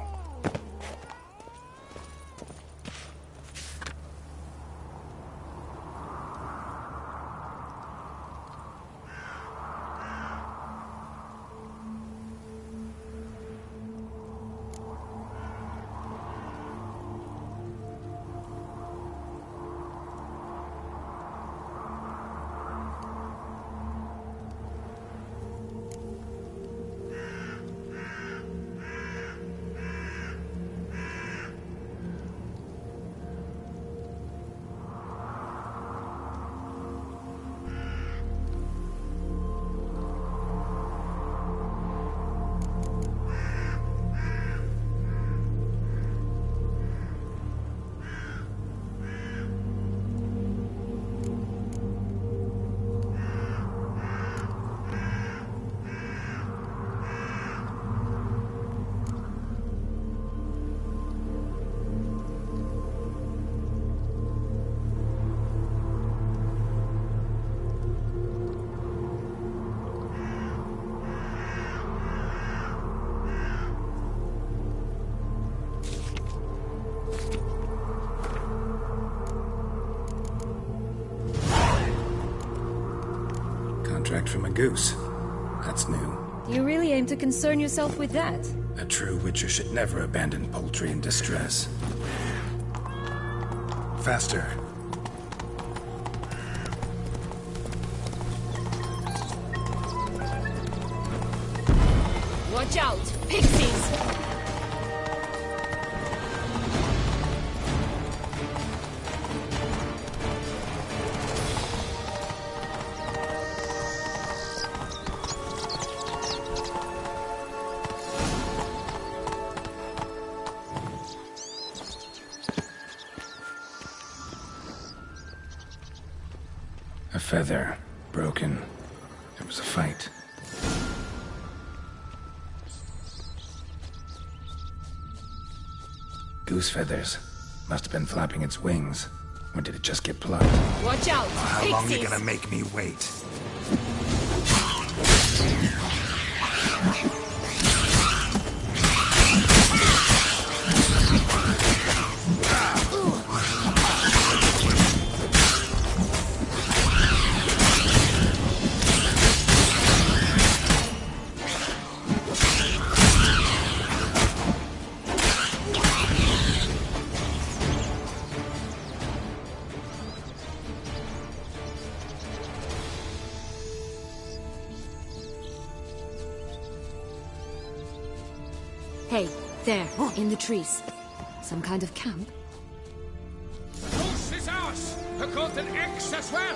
Speaker 2: Contract from a goose. That's new.
Speaker 6: Do you really aim to concern yourself with that?
Speaker 2: A true Witcher should never abandon poultry in distress. Faster.
Speaker 6: Watch out! Pixies!
Speaker 2: A feather. Broken. It was a fight. Goose feathers. Must have been flapping its wings. Or did it just get plucked?
Speaker 6: Watch out!
Speaker 2: How
Speaker 6: Pixies!
Speaker 2: long are you gonna make me wait?
Speaker 6: Hey, there, in the trees. Some kind of camp?
Speaker 7: Goose is ours! The golden eggs as well!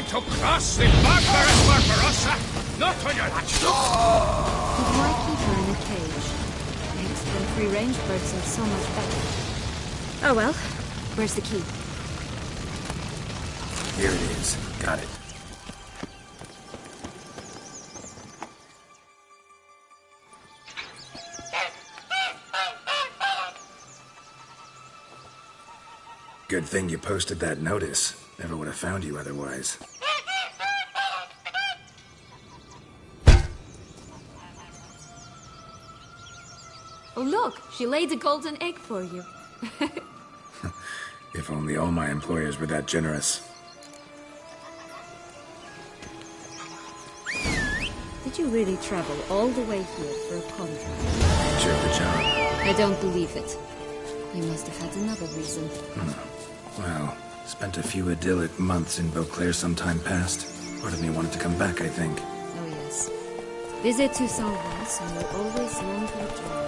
Speaker 7: To cross the barbarous Barbarossa, not on your latch.
Speaker 6: But why keep her in a cage? Eggs from free-range birds are so much better. Oh well. Where's the key?
Speaker 2: Here it is. Got it. Good thing you posted that notice. Never would have found you otherwise.
Speaker 6: Oh look, she laid a golden egg for you.
Speaker 2: If only all my employers were that generous.
Speaker 6: Did you really travel all the way here for a contract?
Speaker 2: Nature of the job.
Speaker 6: I don't believe it. You must have had another reason.
Speaker 2: Well, spent a few idyllic months in Beauclair some time past. Part of me wanted to come back, I think.
Speaker 6: Oh yes. Visit to Saint-Vance and you'll always long to return.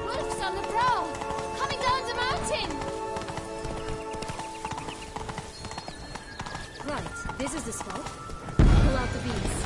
Speaker 1: Wolf's on the prowl! Coming down the mountain!
Speaker 6: Right, this is the spot. Pull out the beans.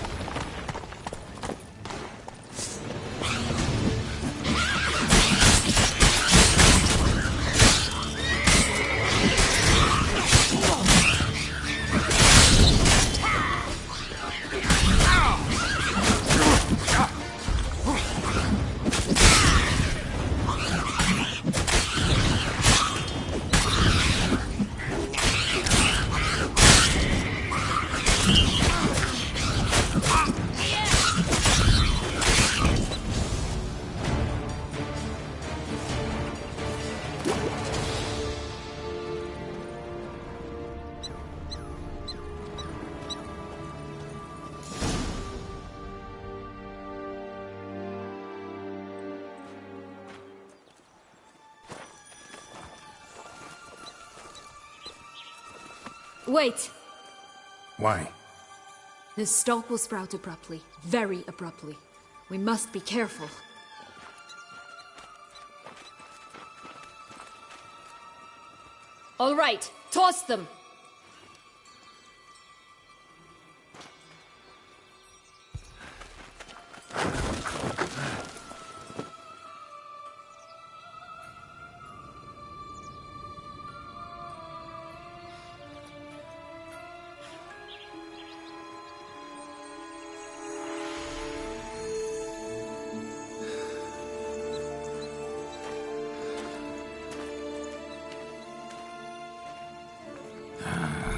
Speaker 6: Wait!
Speaker 2: Why?
Speaker 6: The stalk will sprout abruptly. Very abruptly. We must be careful. All right, toss them!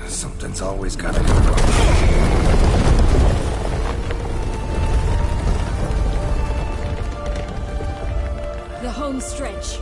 Speaker 2: Something's always gotta go wrong.
Speaker 6: The home stretch.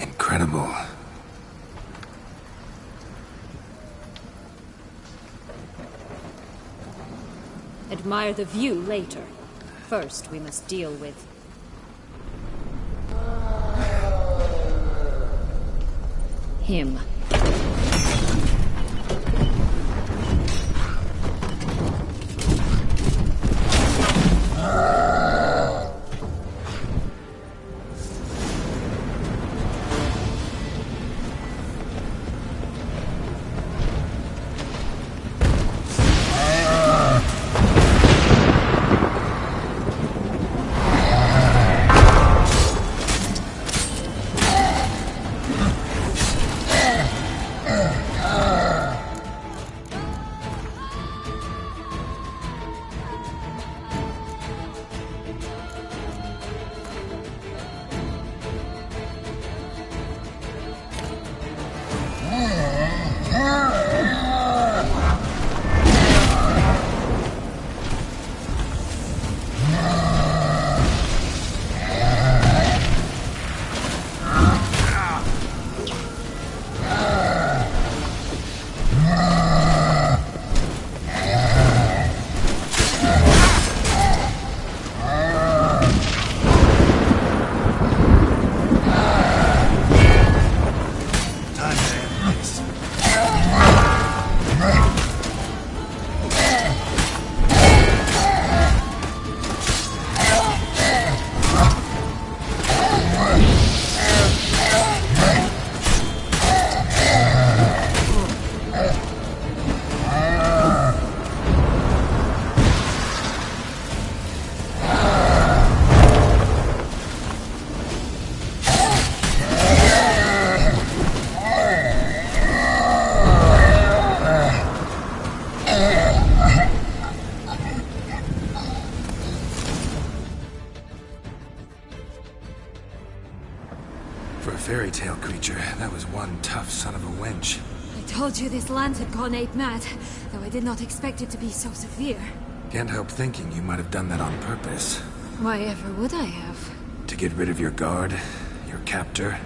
Speaker 2: Incredible.
Speaker 6: Admire the view later. First, we must deal with... him.
Speaker 2: fairy tale creature. That was one tough son of a wench.
Speaker 6: I told you this land had gone ape mad, though I did not expect it to be so severe.
Speaker 2: Can't help thinking you might have done that on purpose.
Speaker 6: Why ever would I have?
Speaker 2: To get rid of your guard, your captor.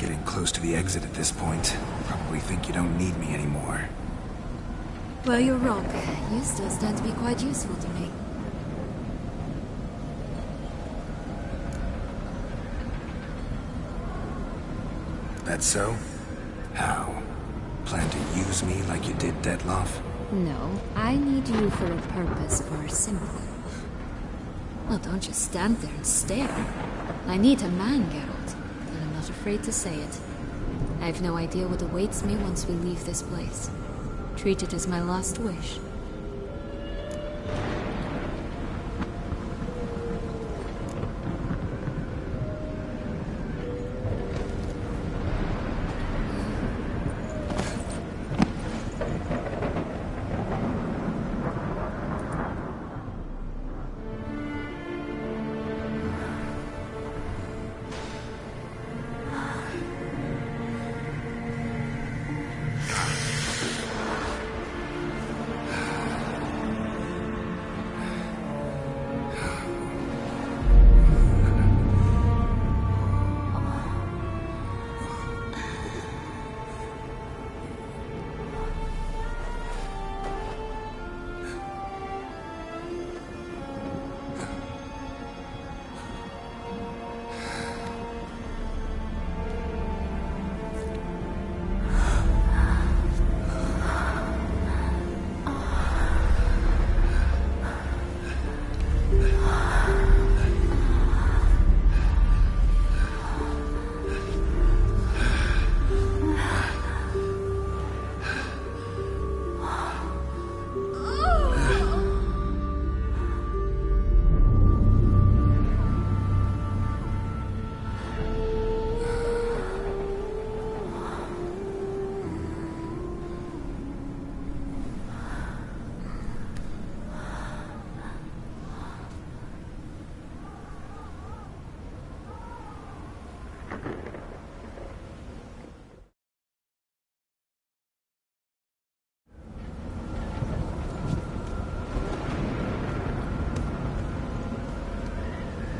Speaker 2: Getting close to the exit at this point. Probably think you don't need me anymore.
Speaker 6: Well, you're wrong. You still stand to be quite useful to me.
Speaker 2: That so? How? Plan to use me like you did Detloff?
Speaker 6: No, I need you for a purpose far simpler. Well, don't just stand there and stare. I need a man, Geralt, and I'm not afraid to say it. I have no idea what awaits me once we leave this place. Treat it as my last wish.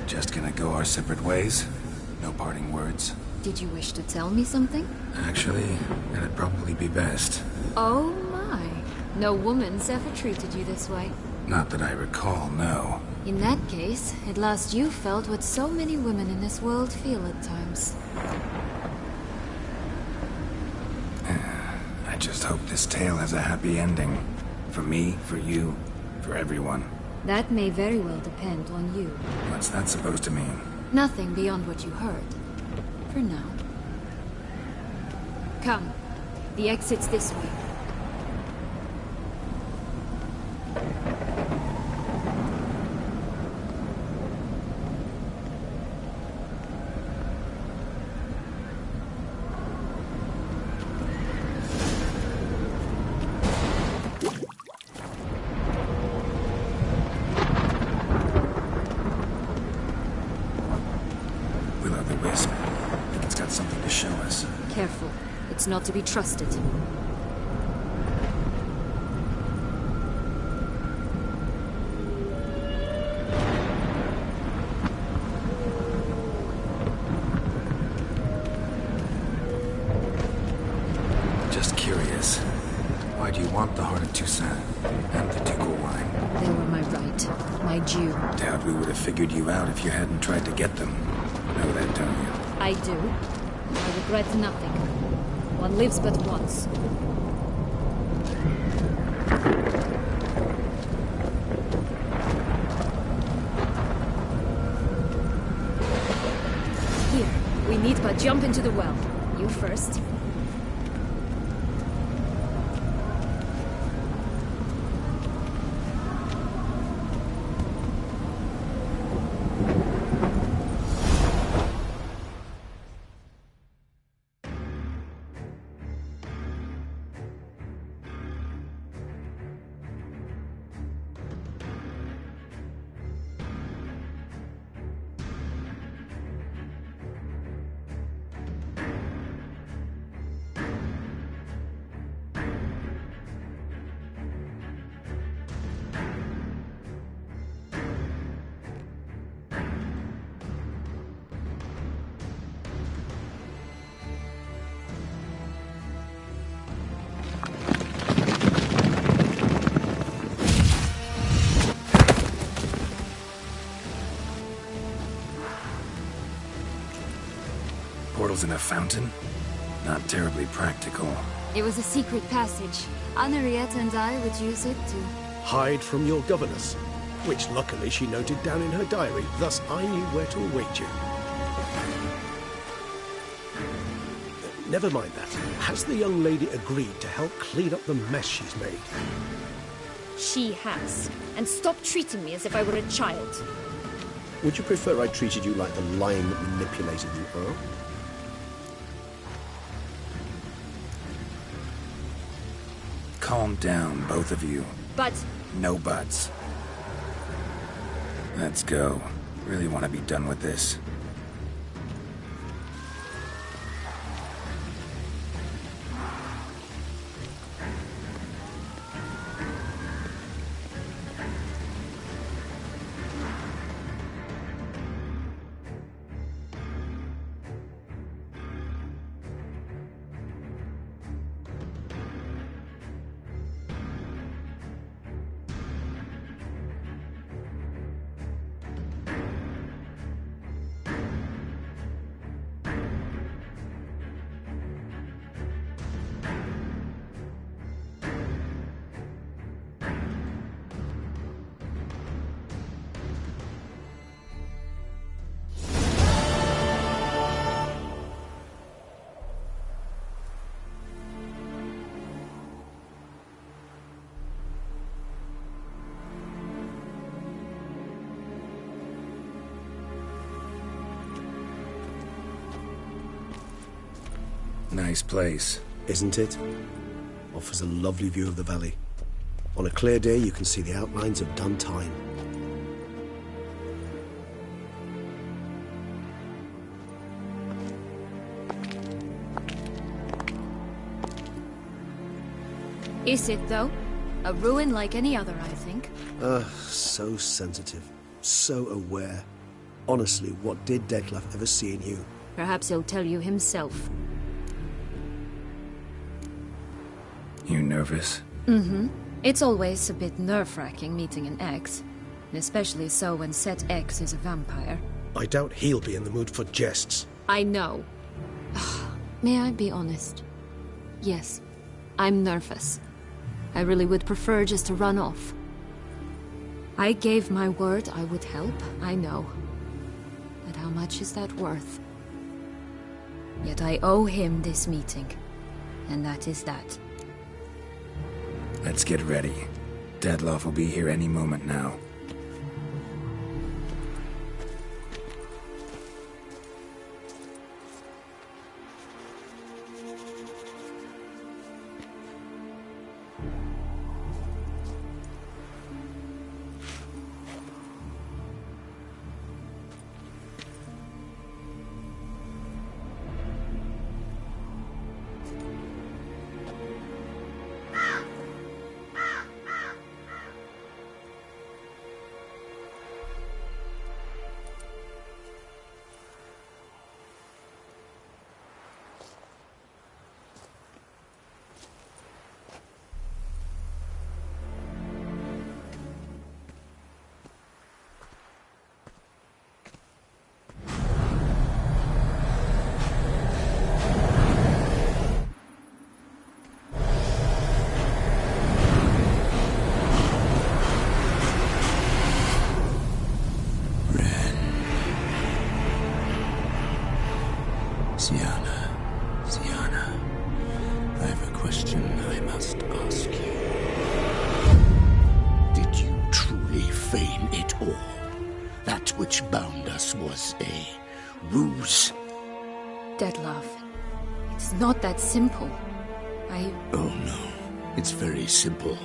Speaker 2: Just gonna go our separate ways? No parting words?
Speaker 6: Did you wish to tell me something?
Speaker 2: Actually, that'd probably be best.
Speaker 6: Oh my. No woman's ever treated you this way.
Speaker 2: Not that I recall, no.
Speaker 6: In that case, at last you felt what so many women in this world feel at times.
Speaker 2: I just hope this tale has a happy ending. For me, for you, for everyone.
Speaker 6: That may very well depend on you.
Speaker 2: What's that supposed to mean?
Speaker 6: Nothing beyond what you heard. For now. Come. The exit's this way. Careful. It's not to be trusted.
Speaker 2: Just curious. Why do you want the Heart of Toussaint and the ducal wine?
Speaker 6: They were my right. My due.
Speaker 2: Doubt we would have figured you out if you hadn't tried to get them. Know that, don't you?
Speaker 6: I do. I regret nothing. One lives but once. Here, we need but jump into the well. You first.
Speaker 2: bottles in a fountain? Not terribly practical.
Speaker 6: It was a secret passage. Henriette and I would use it to...
Speaker 8: Hide from your governess, which luckily she noted down in her diary, thus I knew where to await you. Never mind that. Has the young lady agreed to help clean up the mess she's made?
Speaker 1: She has. And stop treating me as if I were a child.
Speaker 8: Would you prefer I treated you like the lying manipulator you are?
Speaker 2: Calm down, both of you.
Speaker 1: But...
Speaker 2: No buts. Let's go. Really want to be done with this. Nice place.
Speaker 8: Isn't it? Offers a lovely view of the valley. On a clear day, you can see the outlines of done time.
Speaker 1: Is it, though? A ruin like any other, I think.
Speaker 8: So sensitive. So aware. Honestly, what did Detlef ever see in you?
Speaker 1: Perhaps he'll tell you himself.
Speaker 2: You nervous?
Speaker 1: Mm-hmm. It's always a bit nerve-wracking meeting an ex. And especially so when said ex is a vampire.
Speaker 8: I doubt he'll be in the mood for jests.
Speaker 1: I know. May I be honest? Yes, I'm nervous. I really would prefer just to run off. I gave my word I would help, I know. But how much is that worth? Yet I owe him this meeting. And that is that.
Speaker 2: Let's get ready. Detlef will be here any moment now. Sienna, I have a question I must ask you.
Speaker 9: Did you truly feign it all? That which bound us was a ruse?
Speaker 1: Detlef, it's not that simple.
Speaker 9: Oh no, it's very simple.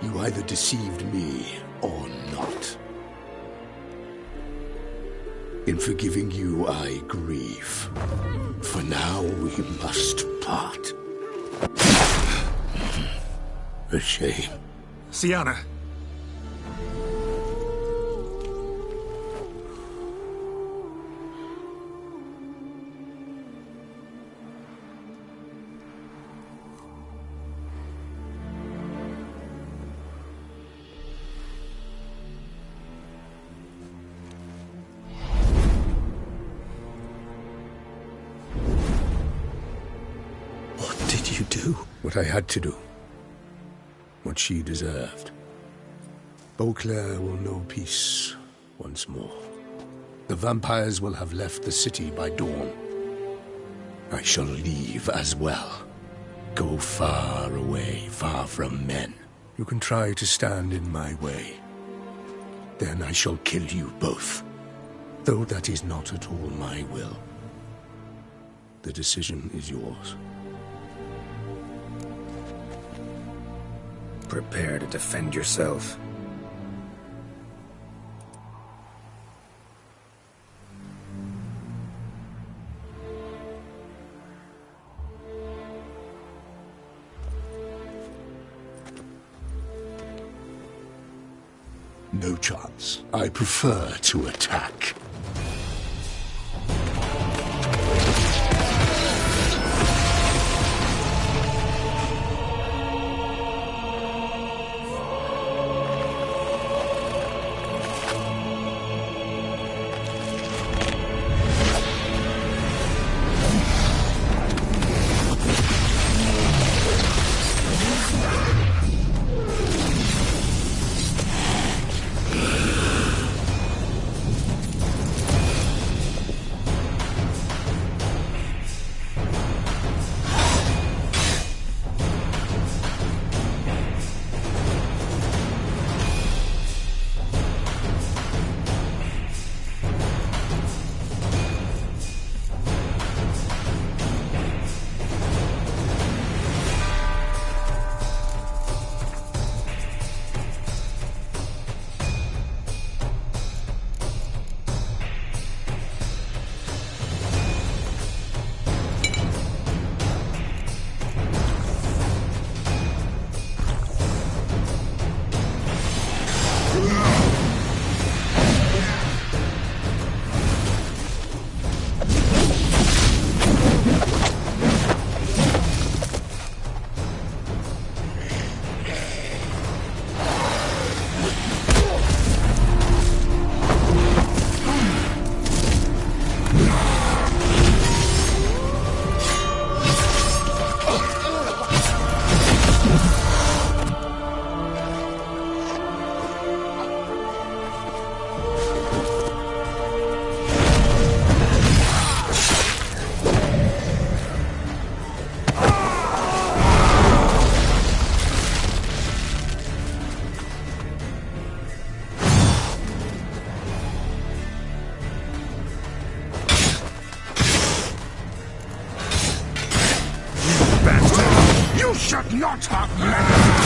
Speaker 9: You either deceived me or not. In forgiving you, I grieve. For now, we must part. A shame.
Speaker 2: Sienna!
Speaker 8: do?
Speaker 9: What I had to do. What she deserved. Beauclair will know peace once more. The vampires will have left the city by dawn. I shall leave as well. Go far away, far from men. You can try to stand in my way. Then I shall kill you both. Though that is not at all my will. The decision is yours.
Speaker 2: Prepare to defend yourself.
Speaker 9: No chance. I prefer to attack.
Speaker 7: Should not have left!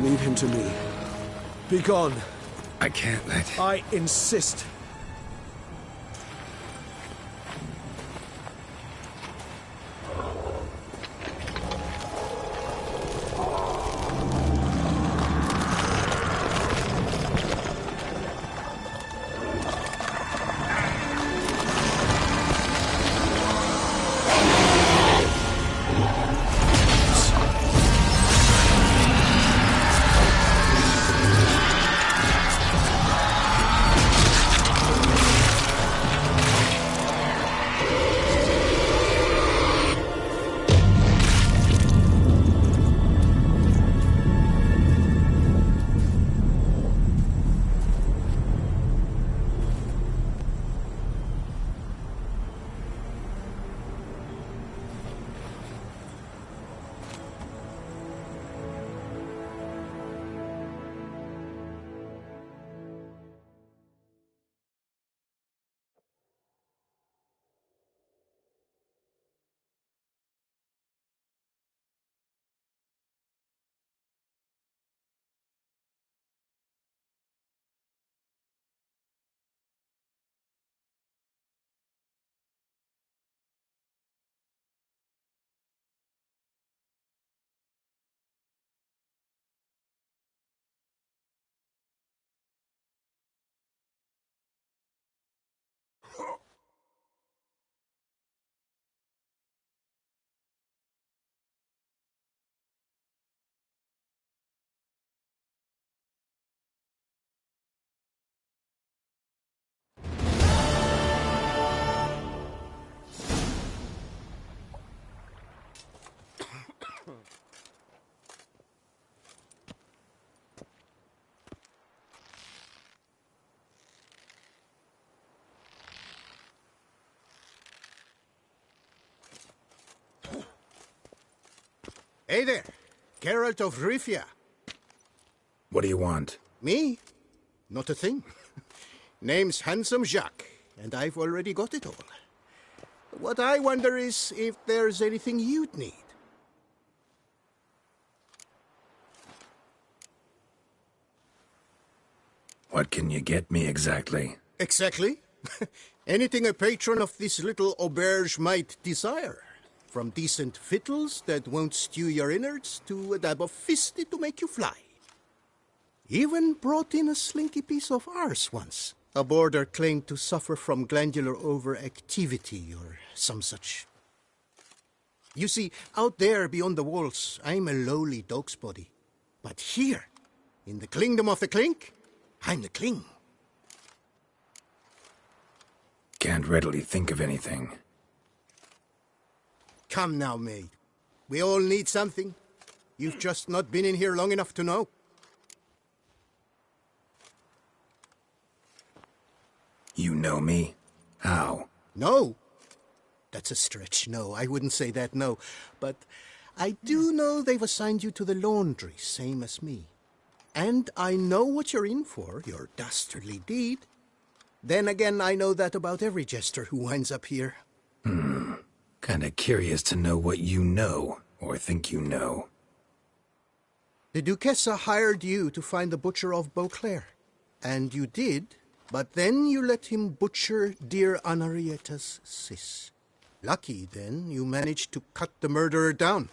Speaker 8: Leave him to me. Be gone.
Speaker 2: I can't let...
Speaker 8: I insist.
Speaker 10: Hey there, Geralt of Rivia.
Speaker 2: What do you want?
Speaker 10: Me? Not a thing. Name's Handsome Jacques, and I've already got it all. What I wonder is if there's anything you'd need.
Speaker 2: What can you get me exactly?
Speaker 10: Exactly. Anything a patron of this little auberge might desire. From decent victuals that won't stew your innards to a dab of fisty to make you fly. Even brought in a slinky piece of arse once. A boarder claimed to suffer from glandular overactivity or some such. You see, out there beyond the walls, I'm a lowly dog's body. But here, in the kingdom of the clink, I'm the king.
Speaker 2: Can't readily think of anything.
Speaker 10: Come now, maid. We all need something. You've just not been in here long enough to know.
Speaker 2: You know me? How?
Speaker 10: No. That's a stretch. No, I wouldn't say that, no. But I do know they've assigned you to the laundry, same as me. And I know what you're in for, your dastardly deed. Then again, I know that about every jester who winds up here.
Speaker 2: Kinda curious to know what you know, or think you know.
Speaker 10: The Duchessa hired you to find the butcher of Beauclair. And you did, but then you let him butcher dear Anarietta's sis. Lucky, then, you managed to cut the murderer down.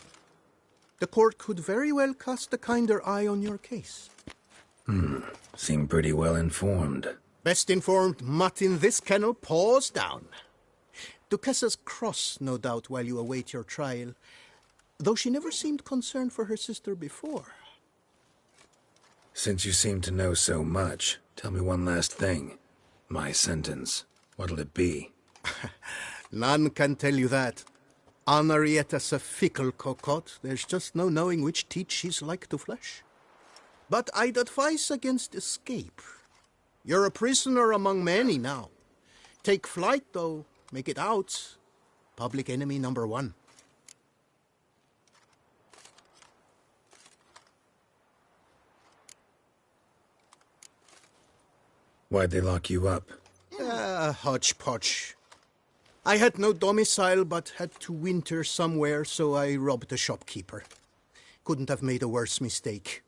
Speaker 10: The court could very well cast a kinder eye on your case.
Speaker 2: Seem pretty well informed.
Speaker 10: Best informed mutt in this kennel, paws down. Duchessa's cross, no doubt, while you await your trial, though she never seemed concerned for her sister before.
Speaker 2: Since you seem to know so much, tell me one last thing. My sentence, what'll it be?
Speaker 10: None can tell you that. Anarietta's a fickle cocotte. There's just no knowing which teeth she's like to flesh. But I'd advise against escape. You're a prisoner among many now. Take flight, though. Make it out. Public enemy number one.
Speaker 2: Why'd they lock you up?
Speaker 10: Hodgepodge. I had no domicile, but had to winter somewhere, so I robbed a shopkeeper. Couldn't have made a worse mistake.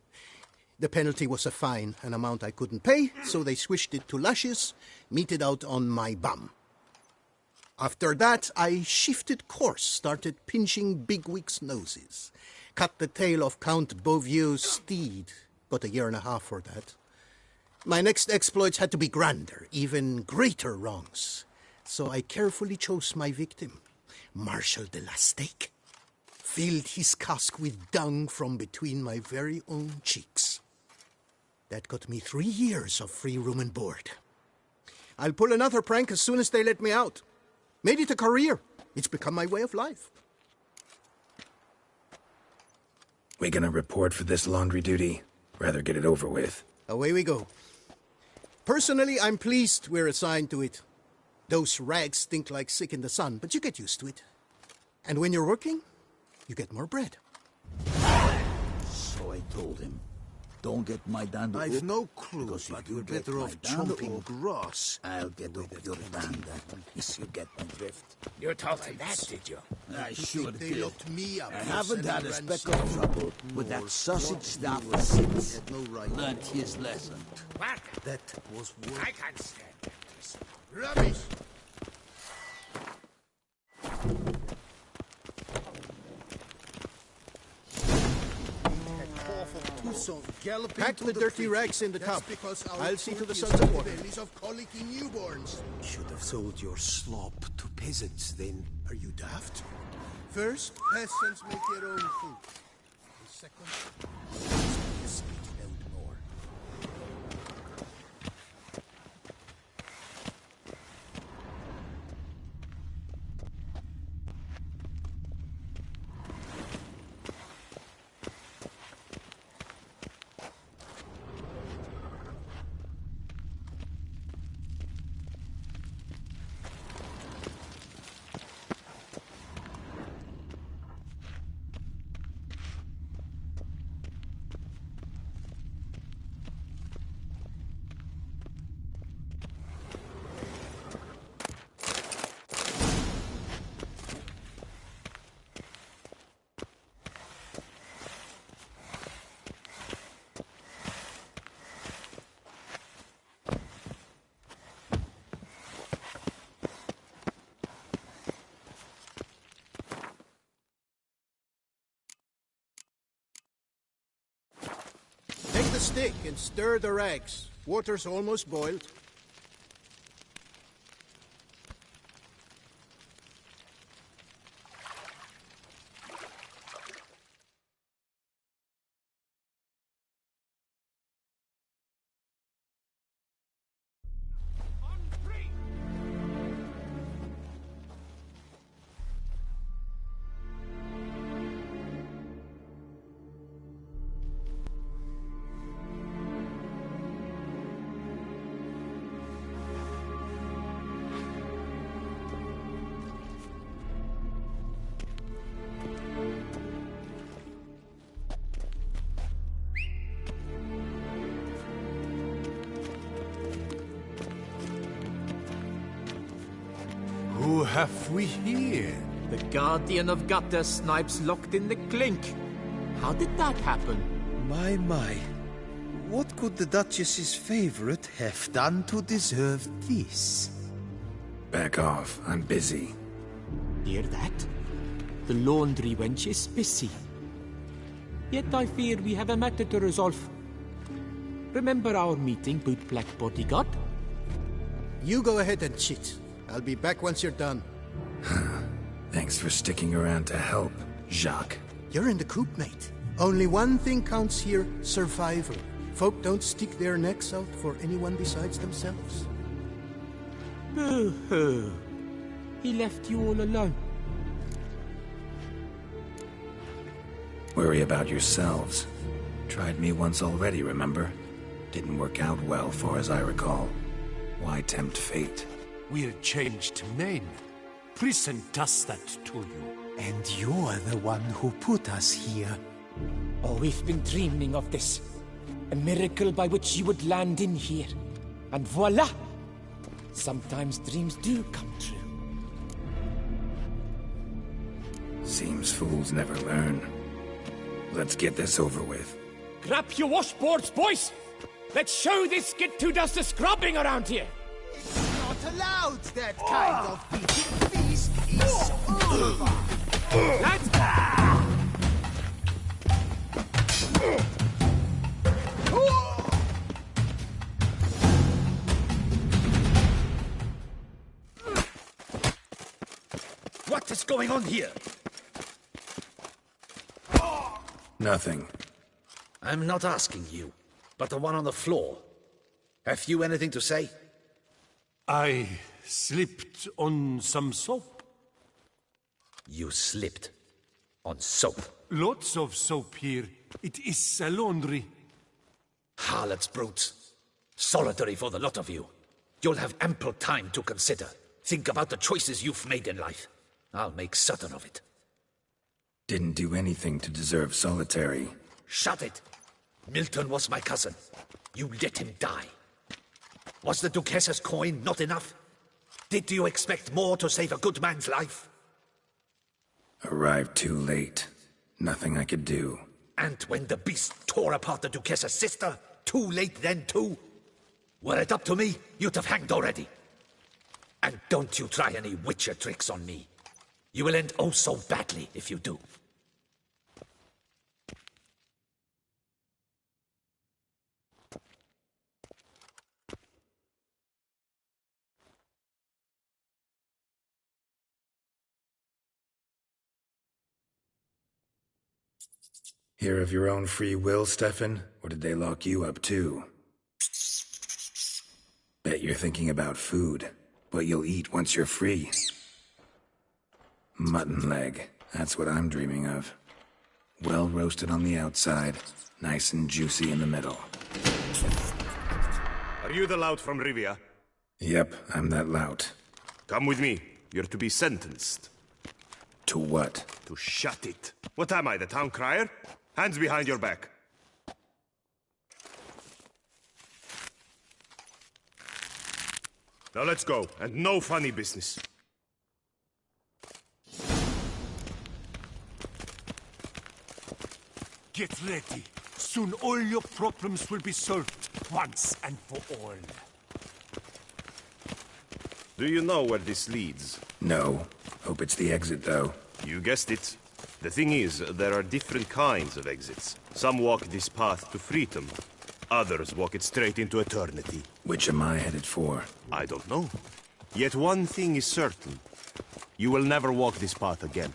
Speaker 10: The penalty was a fine, an amount I couldn't pay, so they switched it to lashes, meted out on my bum. After that, I shifted course, started pinching bigwigs' noses. Cut the tail of Count Beauvieux's steed. Got a year and a half for that. My next exploits had to be grander, even greater wrongs. So I carefully chose my victim, Marshal de la Stake. Filled his cask with dung from between my very own cheeks. That got me 3 years of free room and board. I'll pull another prank as soon as they let me out. Made it a career. It's become my way of life.
Speaker 2: We gonna report for this laundry duty? Rather get it over with.
Speaker 10: Away we go. Personally, I'm pleased we're assigned to it. Those rags stink like sick in the sun, but you get used to it. And when you're working, you get more bread.
Speaker 11: So I told him, don't get my dander.
Speaker 12: I've no clue, but you're better off chomping grass.
Speaker 11: I'll get up your dander, if you get my drift.
Speaker 7: You told him that, did you?
Speaker 11: I should
Speaker 10: They
Speaker 11: have.
Speaker 10: looked me up.
Speaker 11: I haven't had a speck of trouble with that sausage staff since.
Speaker 10: No right.
Speaker 11: Learned his lesson.
Speaker 7: What?
Speaker 10: That was worth.
Speaker 7: I can't stand this.
Speaker 10: Rubbish! Pack the dirty rags in the tub. I'll see to the sons of water.
Speaker 12: Should have sold your slop to peasants then. Are you daft?
Speaker 10: First, peasants make their own food. The second, spit it out more. Take the stick and stir the rags. Water's almost boiled.
Speaker 12: Who have we here?
Speaker 13: The Guardian of Gutter Snipes locked in the clink. How did that happen?
Speaker 12: My. What could the Duchess's favorite have done to deserve this?
Speaker 2: Back off. I'm busy.
Speaker 13: Hear that? The laundry wench is busy. Yet I fear we have a matter to resolve. Remember our meeting, boot-black bodyguard?
Speaker 10: You go ahead and chit. I'll be back once you're done.
Speaker 2: Thanks for sticking around to help, Jacques.
Speaker 10: You're in the coop, mate. Only one thing counts here, survival. Folk don't stick their necks out for anyone besides themselves.
Speaker 13: Boo-hoo. He left you all alone.
Speaker 2: Worry about yourselves. Tried me once already, remember? Didn't work out well, far as I recall. Why tempt fate?
Speaker 12: We're changed men. Prison does that to you. And you're the one who put us here.
Speaker 13: Oh, we've been dreaming of this. A miracle by which you would land in here. And voila! Sometimes dreams do come true.
Speaker 2: Seems fools never learn. Let's get this over with.
Speaker 7: Grab your washboards, boys! Let's show this get-to-dust a scrubbing around here!
Speaker 11: Not allowed that kind of feeding feast is over!
Speaker 7: Lads!
Speaker 14: What is going on here?
Speaker 2: Nothing.
Speaker 14: I'm not asking you, but the one on the floor. Have you anything to say?
Speaker 12: I slipped on some soap.
Speaker 14: You slipped on soap?
Speaker 12: Lots of soap here. It is a laundry.
Speaker 14: Harlots, brutes. Solitary for the lot of you. You'll have ample time to consider. Think about the choices you've made in life. I'll make certain of it.
Speaker 2: Didn't do anything to deserve solitary.
Speaker 14: Shut it! Milton was my cousin. You let him die. Was the Duchess's coin not enough? Did you expect more to save a good man's life?
Speaker 2: Arrived too late. Nothing I could do.
Speaker 14: And when the beast tore apart the Duchess's sister, too late then too? Were it up to me, you'd have hanged already. And don't you try any Witcher tricks on me. You will end oh so badly if you do.
Speaker 2: Here of your own free will, Stefan? Or did they lock you up too? Bet you're thinking about food. What you'll eat once you're free. Mutton leg. That's what I'm dreaming of. Well roasted on the outside, nice and juicy in the middle.
Speaker 15: Are you the lout from Rivia?
Speaker 2: Yep, I'm that lout.
Speaker 15: Come with me. You're to be sentenced.
Speaker 2: To what?
Speaker 15: To shut it. What am I, the town crier? Hands behind your back. Now let's go, and no funny business.
Speaker 12: Get ready. Soon all your problems will be solved, once and for all.
Speaker 15: Do you know where this leads?
Speaker 2: No. Hope it's the exit, though.
Speaker 15: You guessed it. The thing is, there are different kinds of exits. Some walk this path to freedom. Others walk it straight into eternity.
Speaker 2: Which am I headed for?
Speaker 15: I don't know. Yet one thing is certain. You will never walk this path again.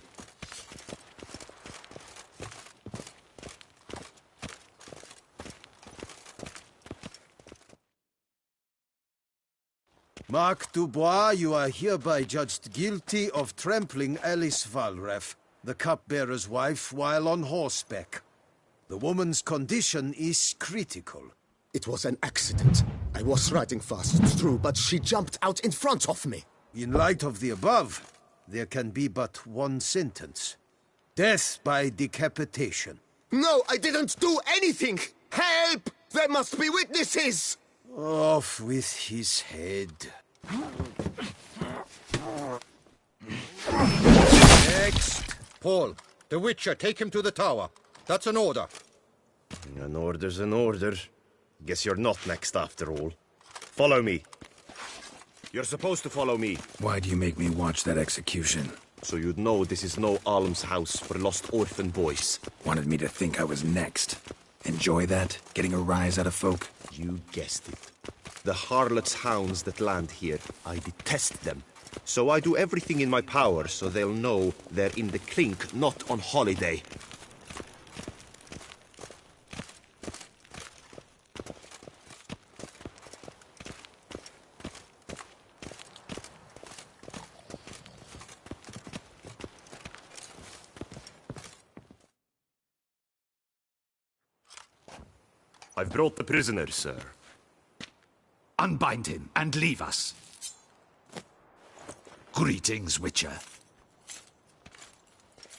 Speaker 11: Mark Dubois, you are hereby judged guilty of trampling Alice Valref, the cupbearer's wife, while on horseback. The woman's condition is critical.
Speaker 10: It was an accident. I was riding fast through, but she jumped out in front of me.
Speaker 11: In light of the above, there can be but one sentence. Death by decapitation.
Speaker 10: No, I didn't do anything! Help! There must be witnesses!
Speaker 11: Off with his head.
Speaker 10: Next. Paul, the Witcher, take him to the tower. That's an order.
Speaker 15: An order's an order. Guess you're not next after all. Follow me. You're supposed to follow me.
Speaker 2: Why do you make me watch that execution?
Speaker 15: So you'd know this is no almshouse for lost orphan boys.
Speaker 2: Wanted me to think I was next. Enjoy that? Getting a rise out of folk?
Speaker 15: You guessed it. The harlots' hounds that land here, I detest them. So I do everything in my power so they'll know they're in the clink, not on holiday. I've brought the prisoner, sir.
Speaker 14: Unbind him and leave us. Greetings, Witcher.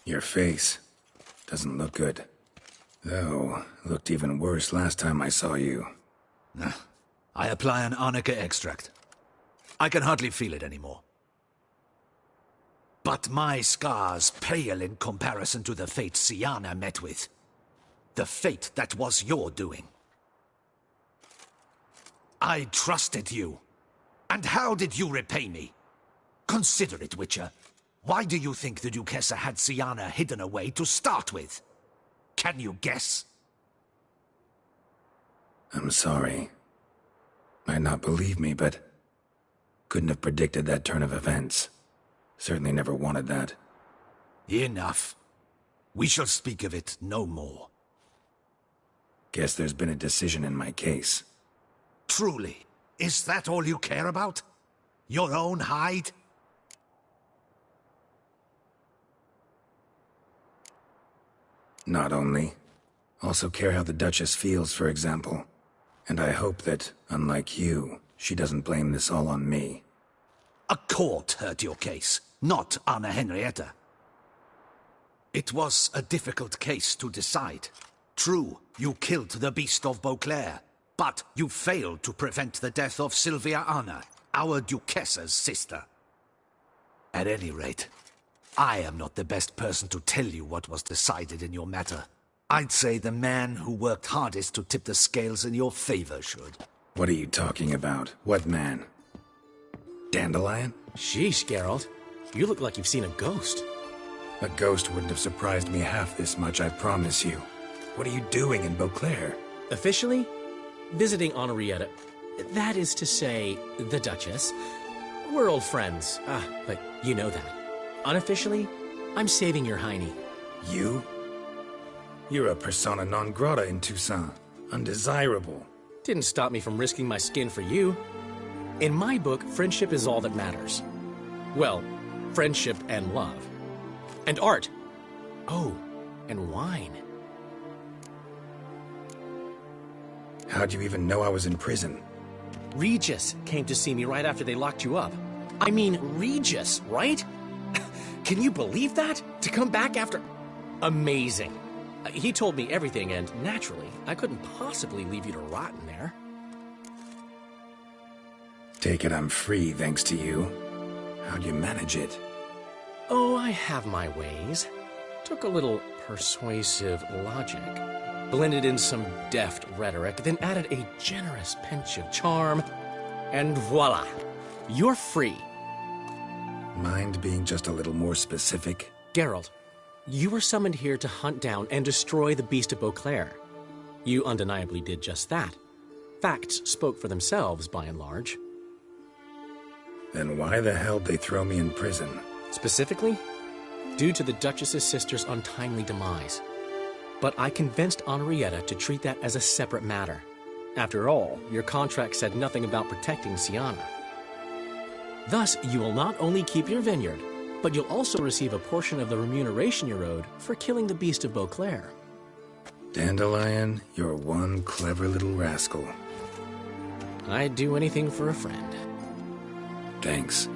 Speaker 2: Your face doesn't look good. Though, looked even worse last time I saw you.
Speaker 14: I apply an arnica extract. I can hardly feel it anymore. But my scars pale in comparison to the fate Siana met with. The fate that was your doing. I trusted you. And how did you repay me? Consider it, Witcher. Why do you think the Duchessa had Siana hidden away to start with? Can you guess?
Speaker 2: I'm sorry. Might not believe me, but couldn't have predicted that turn of events. Certainly never wanted that.
Speaker 14: Enough. We shall speak of it no more.
Speaker 2: Guess there's been a decision in my case.
Speaker 14: Truly, is that all you care about? Your own hide?
Speaker 2: Not only. Also care how the Duchess feels, for example. And I hope that, unlike you, she doesn't blame this all on me.
Speaker 14: A court heard your case, not Anna Henrietta. It was a difficult case to decide. True, you killed the Beast of Beauclair, but you failed to prevent the death of Sylvia Anna, our Duchessa's sister. At any rate, I am not the best person to tell you what was decided in your matter. I'd say the man who worked hardest to tip the scales in your favor should.
Speaker 2: What are you talking about? What man? Dandelion?
Speaker 16: Sheesh, Geralt. You look like you've seen a ghost.
Speaker 2: A ghost wouldn't have surprised me half this much, I promise you. What are you doing in Beauclair?
Speaker 16: Officially, visiting Henrietta. That is to say, the Duchess. We're old friends. But you know that. Unofficially, I'm saving your hiney.
Speaker 2: You? You're a persona non grata in Toussaint. Undesirable.
Speaker 16: Didn't stop me from risking my skin for you. In my book, friendship is all that matters. Well, friendship and love. And art. Oh, and wine.
Speaker 2: How'd you even know I was in prison?
Speaker 16: Regis came to see me right after they locked you up. I mean, Regis, right? Can you believe that? To come back after... Amazing. He told me everything, and naturally, I couldn't possibly leave you to rot in there.
Speaker 2: Take it I'm free, thanks to you. How'd you manage it?
Speaker 16: Oh, I have my ways. Took a little persuasive logic, blended in some deft rhetoric, then added a generous pinch of charm, and voila! You're free.
Speaker 2: Mind being just a little more specific?
Speaker 16: Geralt, you were summoned here to hunt down and destroy the Beast of Beauclair. You undeniably did just that. Facts spoke for themselves, by and large.
Speaker 2: Then why the hell'd they throw me in prison?
Speaker 16: Specifically, due to the Duchess's sister's untimely demise. But I convinced Henrietta to treat that as a separate matter. After all, your contract said nothing about protecting Siana. Thus, you will not only keep your vineyard, but you'll also receive a portion of the remuneration you're owed for killing the Beast of Beauclair.
Speaker 2: Dandelion, you're one clever little rascal.
Speaker 16: I'd do anything for a friend.
Speaker 2: Thanks.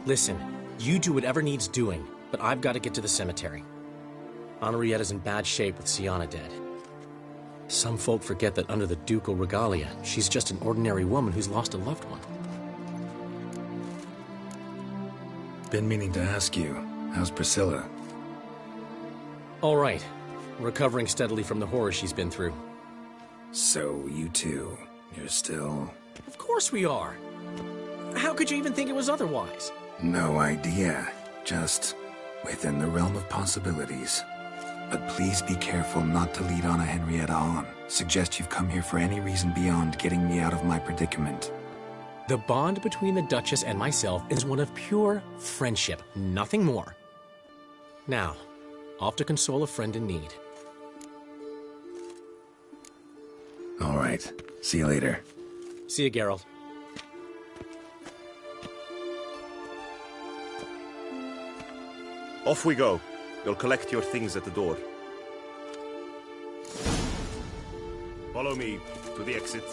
Speaker 16: Listen, you do whatever needs doing, but I've got to get to the cemetery. Henrietta's in bad shape with Siana dead. Some folk forget that under the ducal regalia, she's just an ordinary woman who's lost a loved one.
Speaker 2: Been meaning to ask you, how's Priscilla?
Speaker 16: All right. Recovering steadily from the horror she's been through.
Speaker 2: So, you two, you're still...
Speaker 16: Of course we are. How could you even think it was otherwise?
Speaker 2: No idea. Just within the realm of possibilities. But please be careful not to lead Anna Henrietta on. Suggest you've come here for any reason beyond getting me out of my predicament.
Speaker 16: The bond between the Duchess and myself is one of pure friendship, nothing more. Now, off to console a friend in need.
Speaker 2: All right. See you later.
Speaker 16: See you, Geralt.
Speaker 15: Off we go. You'll collect your things at the door. Follow me to the exit.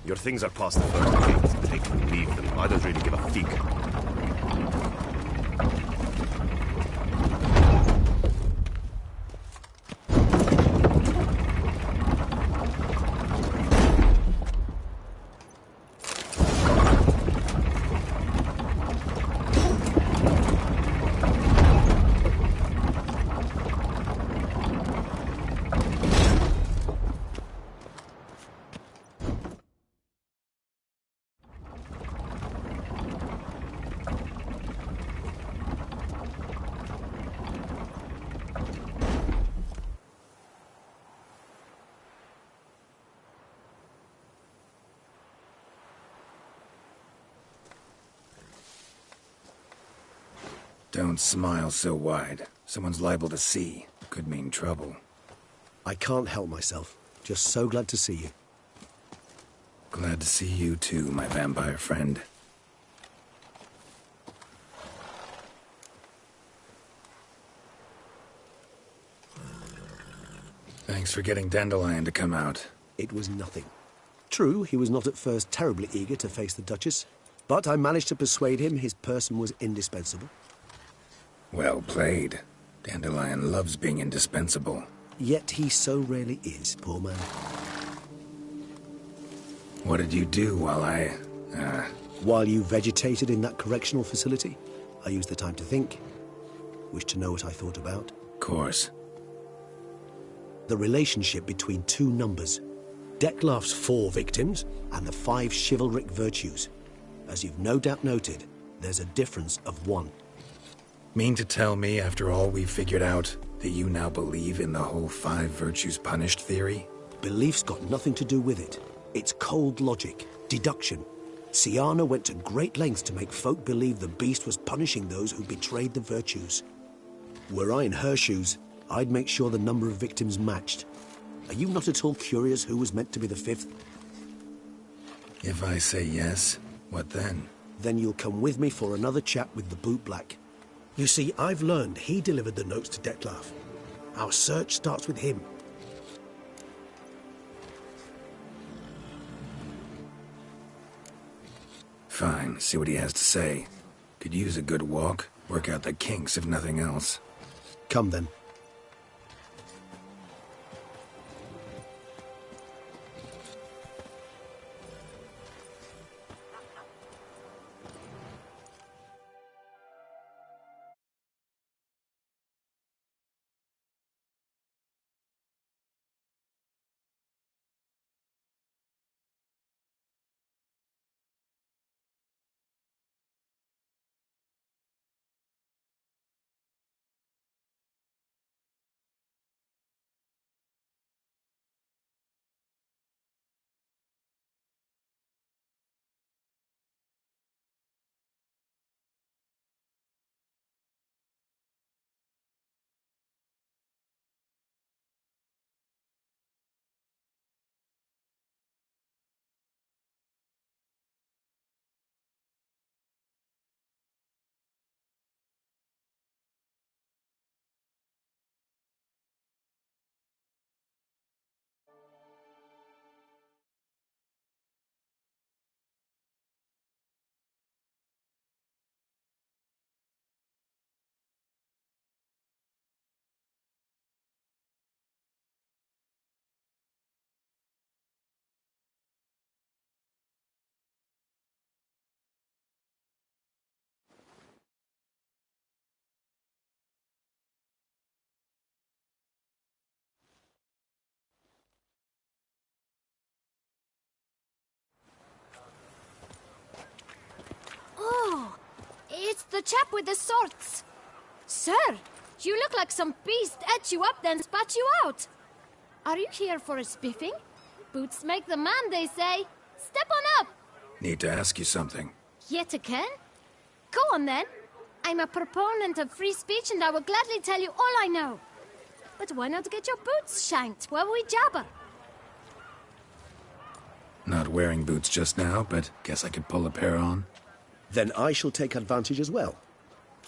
Speaker 15: Your things are past the first gate. Take them, leave them. I don't really give a fig.
Speaker 2: Don't smile so wide. Someone's liable to see. Could mean trouble.
Speaker 8: I can't help myself. Just so glad to see you.
Speaker 2: Glad to see you too, my vampire friend. Thanks for getting Dandelion to come out.
Speaker 8: It was nothing. True, he was not at first terribly eager to face the Duchess, but I managed to persuade him his person was indispensable.
Speaker 2: Well played. Dandelion loves being indispensable.
Speaker 8: Yet he so rarely is, poor man.
Speaker 2: What did you do while
Speaker 8: While you vegetated in that correctional facility, I used the time to think. Wish to know what I thought about?
Speaker 2: Of course.
Speaker 8: The relationship between two numbers. Dettlaff's 4 victims and the 5 chivalric virtues. As you've no doubt noted, there's a difference of 1.
Speaker 2: Mean to tell me, after all we've figured out, that you now believe in the whole 5 virtues punished theory?
Speaker 8: Belief's got nothing to do with it. It's cold logic, deduction. Syanna went to great lengths to make folk believe the beast was punishing those who betrayed the virtues. Were I in her shoes, I'd make sure the number of victims matched. Are you not at all curious who was meant to be the 5th?
Speaker 2: If I say yes, what then?
Speaker 8: Then you'll come with me for another chat with the bootblack. You see, I've learned he delivered the notes to Dettlaff. Our search starts with him.
Speaker 2: Fine, see what he has to say. Could use a good walk, work out the kinks if nothing else.
Speaker 8: Come then.
Speaker 1: Oh, it's the chap with the swords. Sir, you look like some beast ate you up then spat you out. Are you here for a spiffing? Boots make the man, they say. Step on up.
Speaker 2: Need to ask you something.
Speaker 1: Yet again? Go on then. I'm a proponent of free speech and I will gladly tell you all I know. But why not get your boots shanked while we jabber?
Speaker 2: Not wearing boots just now, but guess I could pull a pair on.
Speaker 8: Then I shall take advantage as well.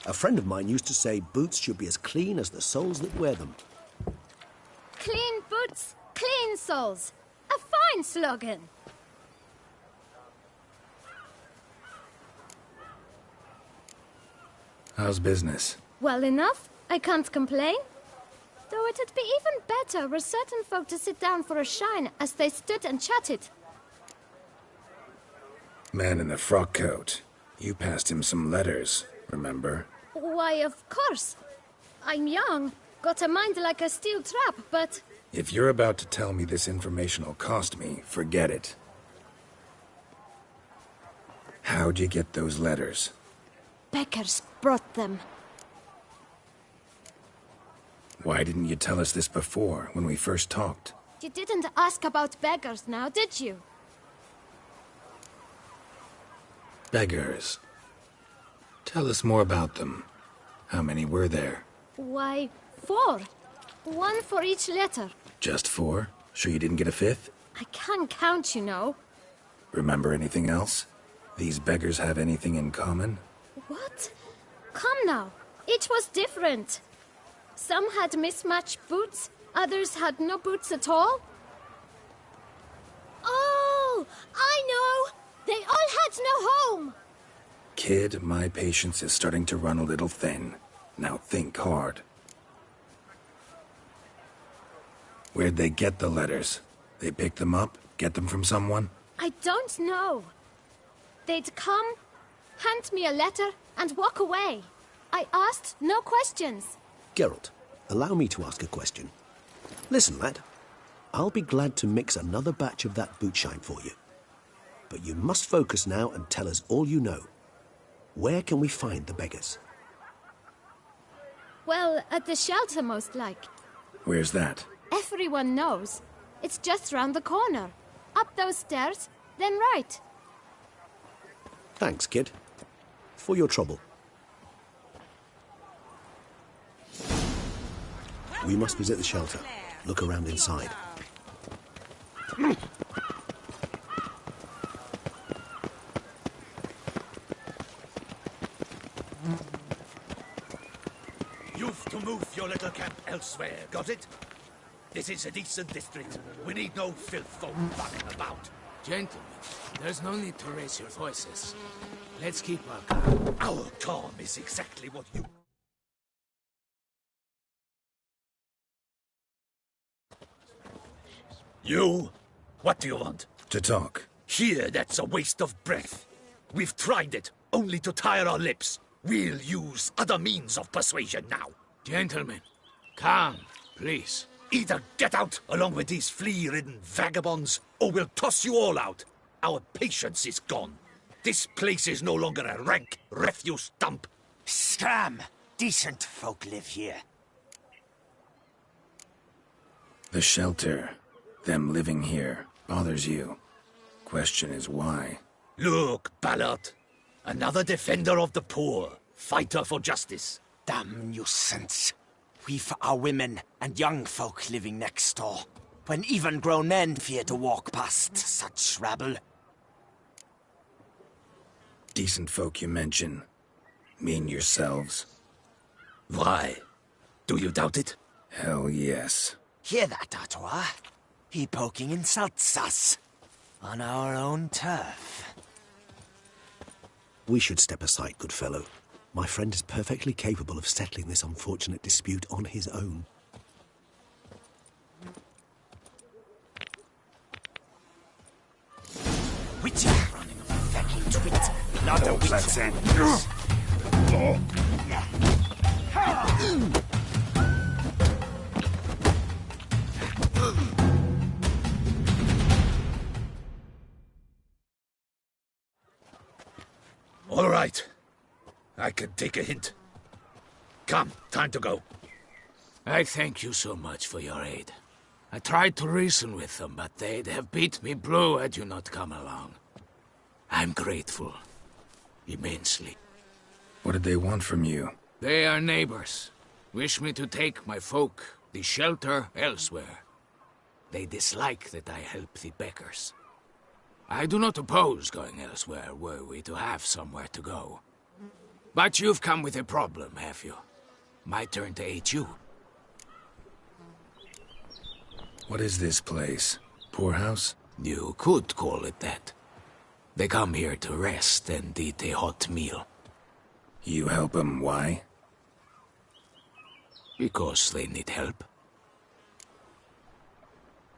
Speaker 8: A friend of mine used to say boots should be as clean as the soles that wear them.
Speaker 1: Clean boots, clean soles. A fine slogan.
Speaker 2: How's business?
Speaker 4: Well enough. I can't complain. Though it'd be even better were certain folk to sit down for a shine as they stood and chatted.
Speaker 2: Man in the frock coat. You passed him some letters, remember?
Speaker 4: Why, of course. I'm young, got a mind like a steel trap, but...
Speaker 2: If you're about to tell me this information'll cost me, forget it. How'd you get those letters?
Speaker 4: Beggars brought them.
Speaker 2: Why didn't you tell us this before, when we first talked?
Speaker 4: You didn't ask about beggars now, did you?
Speaker 2: Beggars. Tell us more about them. How many were there?
Speaker 4: Why, 4. 1 for each letter.
Speaker 2: Just 4? Sure you didn't get a 5th?
Speaker 4: I can't count, you know.
Speaker 2: Remember anything else? These beggars have anything in common?
Speaker 4: What? Come now. Each was different. Some had mismatched boots, others had no boots at all. Oh, I know! They all had no home!
Speaker 2: Kid, my patience is starting to run a little thin. Now think hard. Where'd they get the letters? They pick them up? Get them from someone?
Speaker 4: I don't know. They'd come, hand me a letter, and walk away. I asked no questions.
Speaker 8: Geralt, allow me to ask a question. Listen, lad. I'll be glad to mix another batch of that bootshine for you. But you must focus now and tell us all you know. Where can we find the beggars?
Speaker 4: Well, at the shelter, most like.
Speaker 2: Where's that?
Speaker 4: Everyone knows. It's just round the corner. Up those stairs, then right.
Speaker 8: Thanks, kid. For your trouble. We must visit the shelter. Look around inside.
Speaker 14: You've to move your little camp elsewhere, got it? This is a decent district. We need no filth folk bugging about.
Speaker 7: Gentlemen, there's no need to raise your voices. Let's keep our calm.
Speaker 14: Our calm is exactly what you... You? What do you want?
Speaker 2: To talk.
Speaker 14: Here, that's a waste of breath. We've tried it, only to tire our lips. We'll use other means of persuasion now.
Speaker 7: Gentlemen, calm, please.
Speaker 14: Either get out along with these flea-ridden vagabonds, or we'll toss you all out. Our patience is gone. This place is no longer a rank refuse dump.
Speaker 17: Scram! Decent folk live here.
Speaker 2: The shelter, them living here, bothers you. Question is why?
Speaker 14: Look, Ballard. Another defender of the poor. Fighter for justice.
Speaker 17: Damn nuisance. We've our women and young folk living next door, when even grown men fear to walk past such rabble.
Speaker 2: Decent folk you mention. Mean yourselves.
Speaker 14: Why? Do you doubt it?
Speaker 2: Hell yes.
Speaker 17: Hear that, Artois? He poking insults us. On our own turf.
Speaker 8: We should step aside, good fellow. My friend is perfectly capable of settling this unfortunate dispute on his own.
Speaker 17: Witcher running a fucking twit. Not a witcher.
Speaker 2: Let's end.
Speaker 14: All right. I can take a hint. Come, time to go.
Speaker 7: I thank you so much for your aid. I tried to reason with them, but they'd have beat me blue had you not come along. I'm grateful. Immensely.
Speaker 2: What did they want from you?
Speaker 7: They are neighbors. Wish me to take my folk, the shelter, elsewhere. They dislike that I help the beggars. I do not oppose going elsewhere, were we to have somewhere to go. But you've come with a problem, have you? My turn to aid you.
Speaker 2: What is this place? Poorhouse?
Speaker 7: You could call it that. They come here to rest and eat a hot meal.
Speaker 2: You help them, why?
Speaker 7: Because they need help.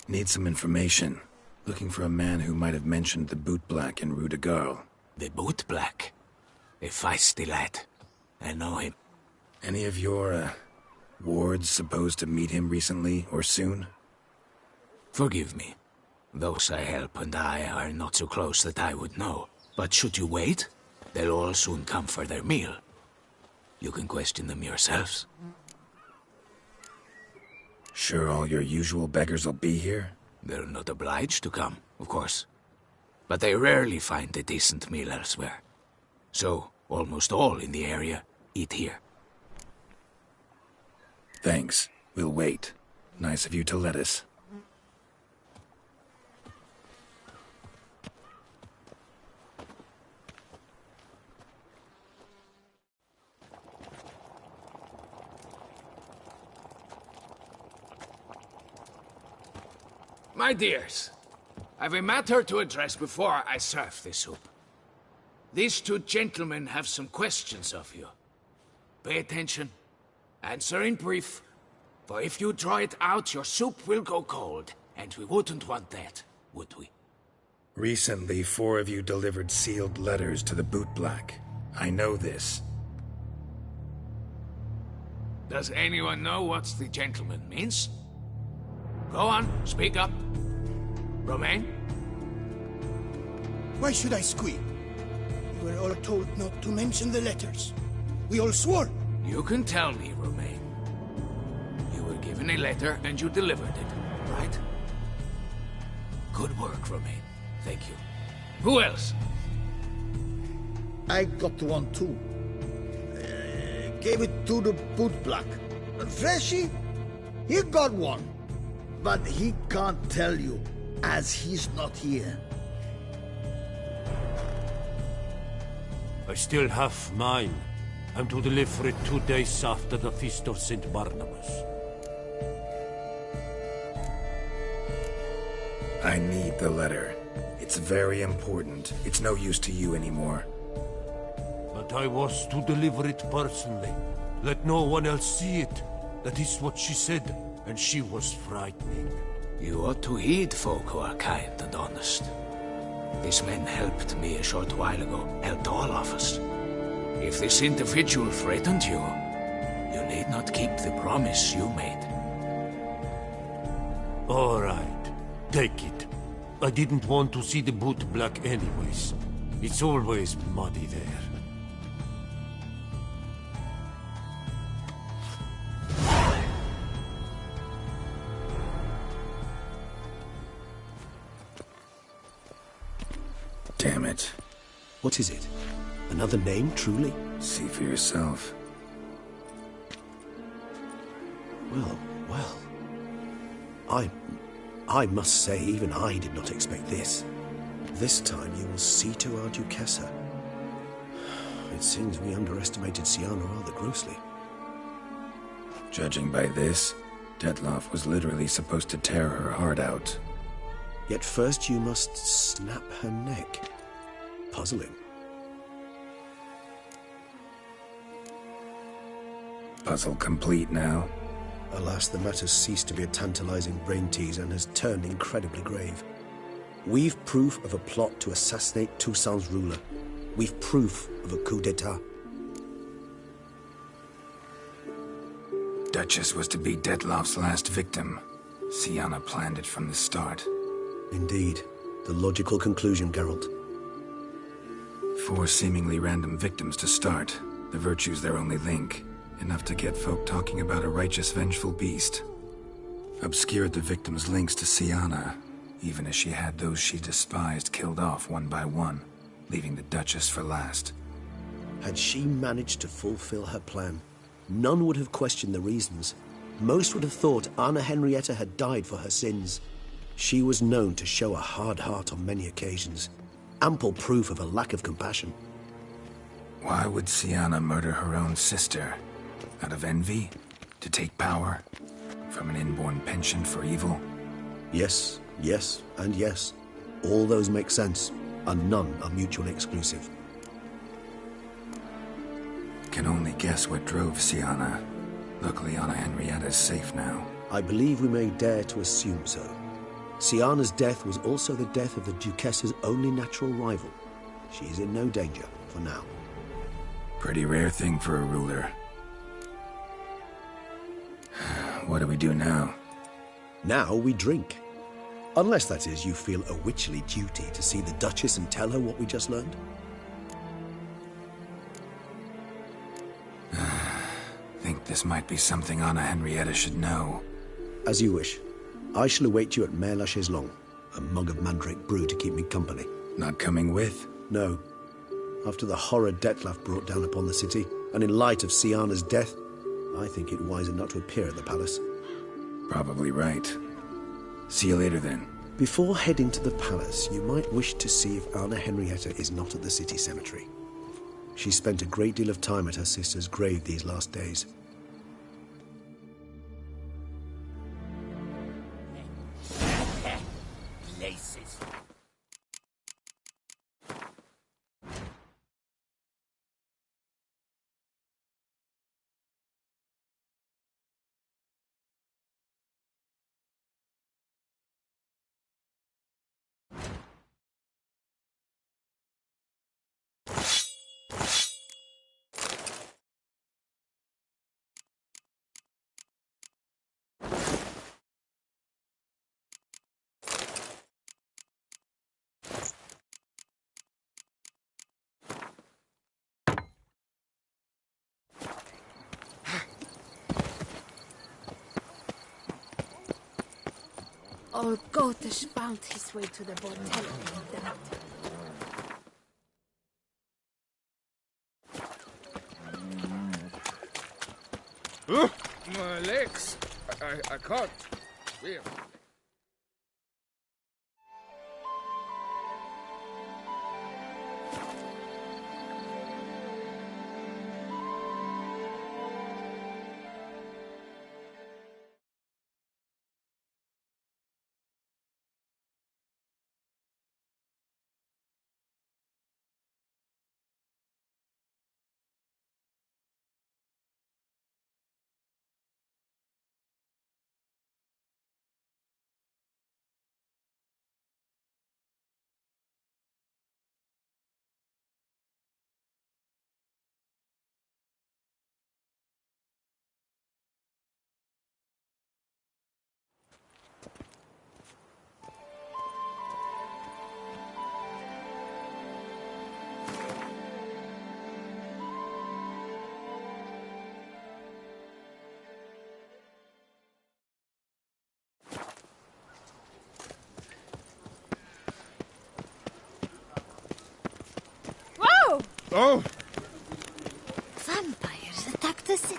Speaker 2: Need some information. Looking for a man who might have mentioned the bootblack in Rue de Garl.
Speaker 7: The bootblack? A feisty lad. I know him.
Speaker 2: Any of your, wards supposed to meet him recently or soon?
Speaker 7: Forgive me. Those I help and I are not so close that I would know. But should you wait, they'll all soon come for their meal. You can question them yourselves.
Speaker 2: Sure all your usual beggars will be here?
Speaker 7: They're not obliged to come, of course. But they rarely find a decent meal elsewhere. So, almost all in the area eat here.
Speaker 2: Thanks. We'll wait. Nice of you to let us.
Speaker 7: My dears, I've a matter to address before I serve this soup. These two gentlemen have some questions of you. Pay attention. Answer in brief, for if you draw it out, your soup will go cold, and we wouldn't want that, would we?
Speaker 2: Recently, 4 of you delivered sealed letters to the bootblack. I know this.
Speaker 7: Does anyone know what the gentleman means? Go on, speak up. Romain?
Speaker 10: Why should I squeal? We were all told not to mention the letters. We all swore.
Speaker 7: You can tell me, Romain. You were given a letter and you delivered it, right? Good work, Romain. Thank you. Who else?
Speaker 18: I got one too. Gave it to the bootblack. Freshy, he got one. But he can't tell you, as he's not here.
Speaker 12: I still have mine. I'm to deliver it 2 days after the Feast of St. Barnabas.
Speaker 2: I need the letter. It's very important. It's no use to you anymore.
Speaker 12: But I was to deliver it personally. Let no one else see it. That is what she said, and she was frightening.
Speaker 7: You ought to heed folk who are kind and honest. These men helped me a short while ago, helped all of us. If this individual threatened you, you need not keep the promise you made.
Speaker 12: All right, take it. I didn't want to see the bootblack anyways. It's always muddy there.
Speaker 2: Damn it.
Speaker 8: What is it? Another name, truly?
Speaker 2: See for yourself.
Speaker 8: Well. I must say, even I did not expect this. This time you will see to our Duchessa. It seems we underestimated Siana rather grossly.
Speaker 2: Judging by this, Detloff was literally supposed to tear her heart out.
Speaker 8: Yet first you must snap her neck. Puzzling.
Speaker 2: Puzzle complete now.
Speaker 8: Alas, the matter's ceased to be a tantalizing brain tease and has turned incredibly grave. We've proof of a plot to assassinate Toussaint's ruler. We've proof of a coup d'etat.
Speaker 2: Duchess was to be Detloff's last victim. Siana planned it from the start.
Speaker 8: Indeed. The logical conclusion, Geralt.
Speaker 2: 4 seemingly random victims to start. The virtue's their only link. Enough to get folk talking about a righteous, vengeful beast. Obscured the victims' links to Siana, even as she had those she despised killed off one by one, leaving the Duchess for last.
Speaker 8: Had she managed to fulfill her plan, none would have questioned the reasons. Most would have thought Anna Henrietta had died for her sins. She was known to show a hard heart on many occasions. Ample proof of a lack of compassion.
Speaker 2: Why would Siana murder her own sister? Out of envy? To take power? From an inborn penchant for evil?
Speaker 8: Yes, and yes. All those make sense, and none are mutually exclusive.
Speaker 2: Can only guess what drove Siana. Luckily, Anna Henrietta's safe now.
Speaker 8: I believe we may dare to assume so. Siana's death was also the death of the Duchess's only natural rival. She is in no danger, for now.
Speaker 2: Pretty rare thing for a ruler. What do we do now?
Speaker 8: Now we drink. Unless, that is, you feel a witcherly duty to see the Duchess and tell her what we just learned.
Speaker 2: Think this might be something Anna Henrietta should know.
Speaker 8: As you wish. I shall await you at Mare la Chaiselongue. A mug of mandrake brew to keep me company.
Speaker 2: Not coming with?
Speaker 8: No. After the horror Detlef brought down upon the city, and in light of Siana's death, I think it wiser not to appear at the palace.
Speaker 2: Probably right. See you later, then.
Speaker 8: Before heading to the palace, you might wish to see if Anna Henrietta is not at the city cemetery. She spent a great deal of time at her sister's grave these last days.
Speaker 14: Laces.
Speaker 3: All Gotish found his way to the bordello in that.
Speaker 7: My legs. I can't. Weird.
Speaker 3: Whoa!
Speaker 12: Oh!
Speaker 3: Vampires attacked the city.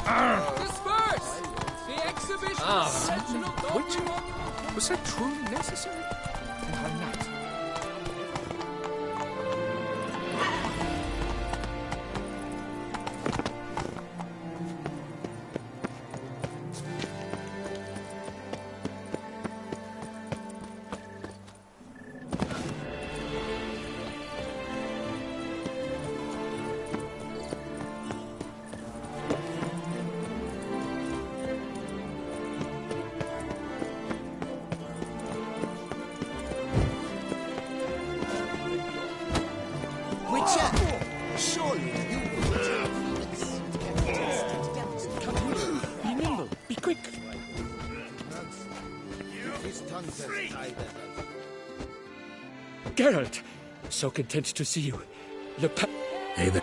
Speaker 7: Disperse! The exhibition sectional
Speaker 16: Witcher? Was that truly necessary? Why not?
Speaker 18: Surely you
Speaker 16: Be nimble. Be quick. Geralt, so content to see you.
Speaker 2: Hey there.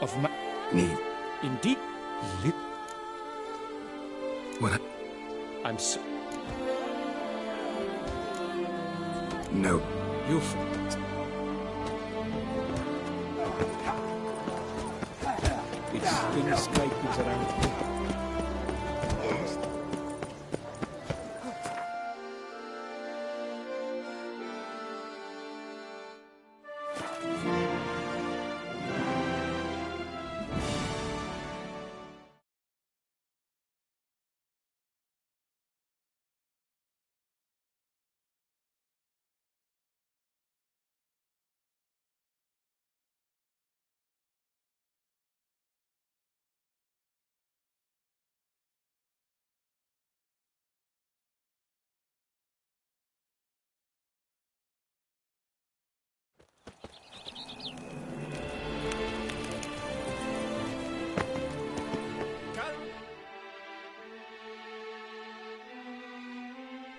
Speaker 16: Of my...
Speaker 2: Need.
Speaker 16: Indeed.
Speaker 2: What?
Speaker 16: I'm so...
Speaker 2: No.
Speaker 16: You've... It's been scrapings around here.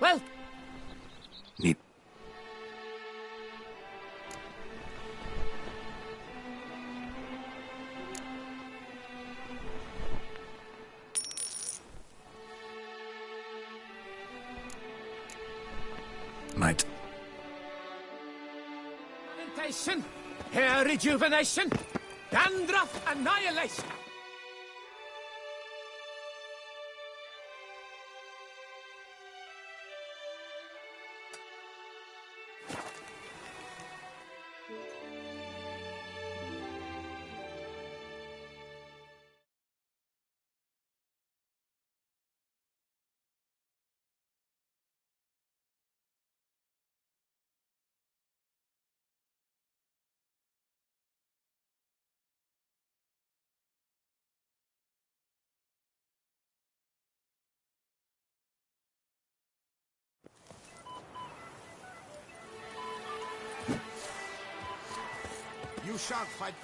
Speaker 7: Well,
Speaker 2: Need. Might.
Speaker 7: Augmentation, hair rejuvenation, dandruff annihilation.
Speaker 18: You shan't fight.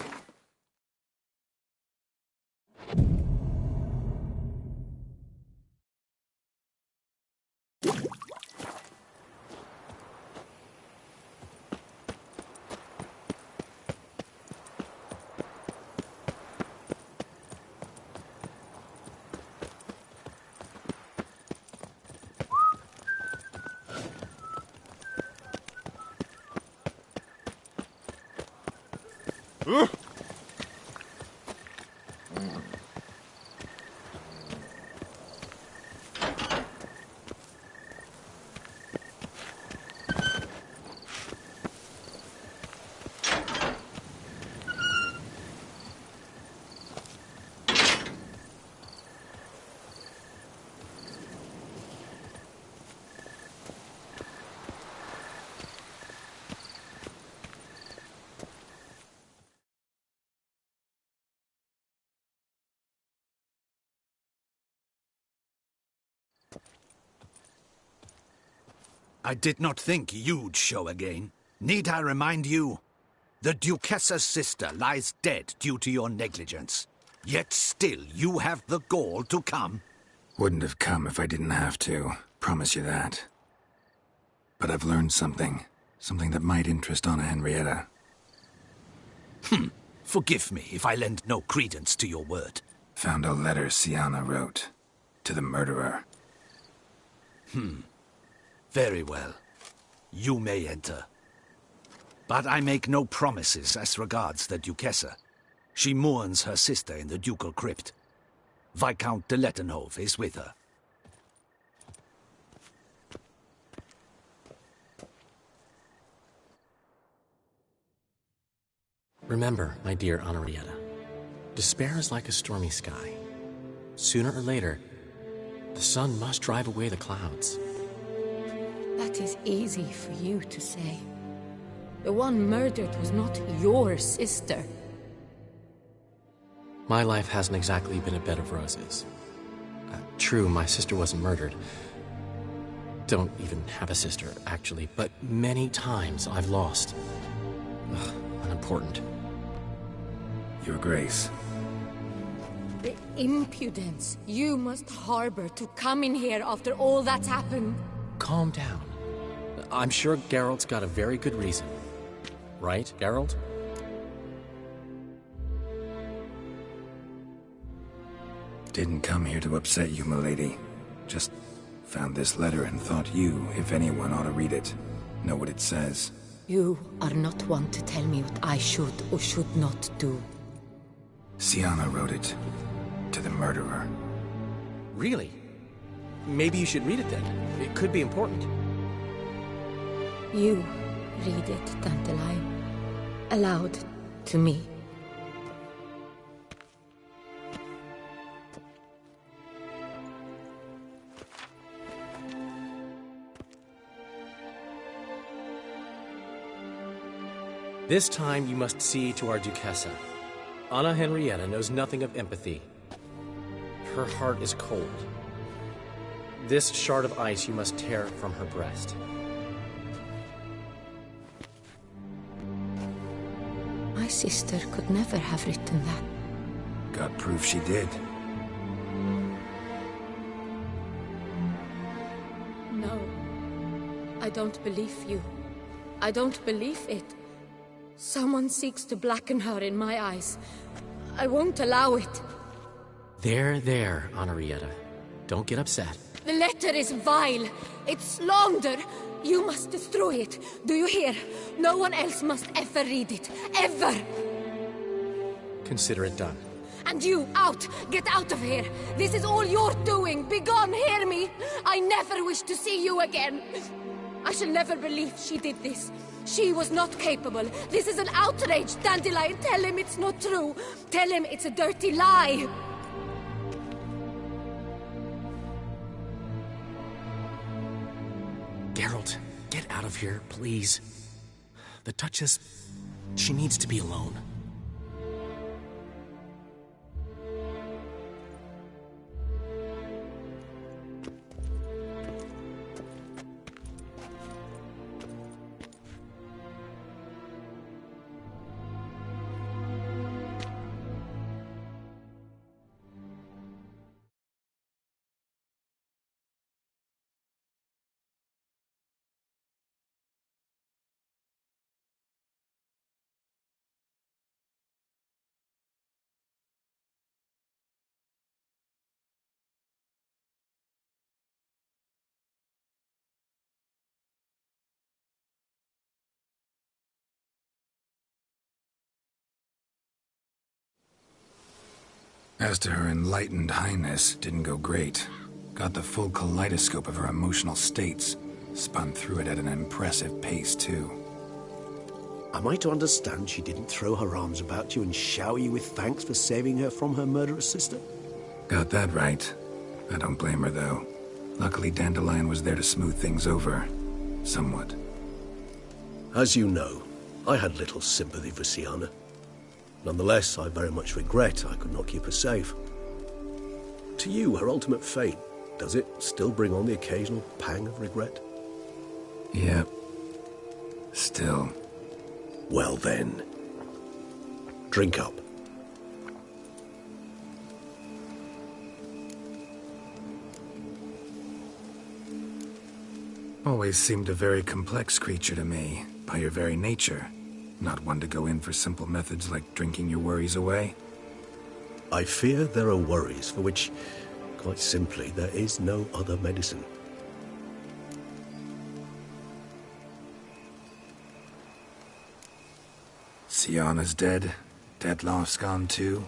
Speaker 14: I did not think you'd show again. Need I remind you? The Duchessa's sister lies dead due to your negligence. Yet still you have the gall to come.
Speaker 2: Wouldn't have come if I didn't have to. Promise you that. But I've learned something. Something that might interest Anna Henrietta.
Speaker 14: Forgive me if I lend no credence to your word.
Speaker 2: Found a letter Siana wrote. To the murderer.
Speaker 14: Very well. You may enter. But I make no promises as regards the Duchessa. She mourns her sister in the ducal crypt. Viscount de Lettenhove is with her.
Speaker 16: Remember, my dear Henrietta, despair is like a stormy sky. Sooner or later, the sun must drive away the clouds.
Speaker 6: That is easy for you to say. The one murdered was not your sister.
Speaker 16: My life hasn't exactly been a bed of roses. True, my sister wasn't murdered. Don't even have a sister, actually, but many times I've lost. Ugh, unimportant.
Speaker 2: Your Grace.
Speaker 6: The impudence you must harbor to come in here after all that's happened.
Speaker 16: Calm down. I'm sure Geralt's got a very good reason. Right, Geralt?
Speaker 2: Didn't come here to upset you, milady. Just found this letter and thought you, if anyone, ought to read it. Know what it says.
Speaker 6: You are not one to tell me what I should or should not do.
Speaker 2: Siana wrote it. To the murderer.
Speaker 16: Really? Maybe you should read it then. It could be important.
Speaker 6: You read it, Dandelion. Aloud to me.
Speaker 16: This time you must see to our Duchessa. Anna Henrietta knows nothing of empathy. Her heart is cold. This shard of ice you must tear from her breast.
Speaker 6: My sister could never have written that.
Speaker 2: Got proof she did.
Speaker 6: No. I don't believe you. I don't believe it. Someone seeks to blacken her in my eyes. I won't allow it.
Speaker 16: There, Henrietta. Don't get upset.
Speaker 6: The letter is vile. It's slander. You must destroy it. Do you hear? No one else must ever read it. Ever!
Speaker 16: Consider it done.
Speaker 6: And you, out! Get out of here! This is all you're doing! Begone, hear me! I never wish to see you again! I shall never believe she did this. She was not capable. This is an outrage, Dandelion. Tell him it's not true. Tell him it's a dirty lie.
Speaker 16: Geralt, get out of here, please. The Duchess, she needs to be alone.
Speaker 2: As to her enlightened highness, didn't go great. Got the full kaleidoscope of her emotional states. Spun through it at an impressive pace, too.
Speaker 8: Am I to understand she didn't throw her arms about you and shower you with thanks for saving her from her murderous sister?
Speaker 2: Got that right. I don't blame her, though. Luckily, Dandelion was there to smooth things over. Somewhat.
Speaker 8: As you know, I had little sympathy for Siana. Nonetheless, I very much regret I could not keep her safe. To you, her ultimate fate, does it still bring on the occasional pang of regret?
Speaker 2: Yep. Still.
Speaker 8: Well then, drink up.
Speaker 2: Always seemed a very complex creature to me, by your very nature. Not one to go in for simple methods like drinking your worries away.
Speaker 8: I fear there are worries for which, quite simply, there is no other medicine.
Speaker 2: Siana's dead. Dettlaff's gone too.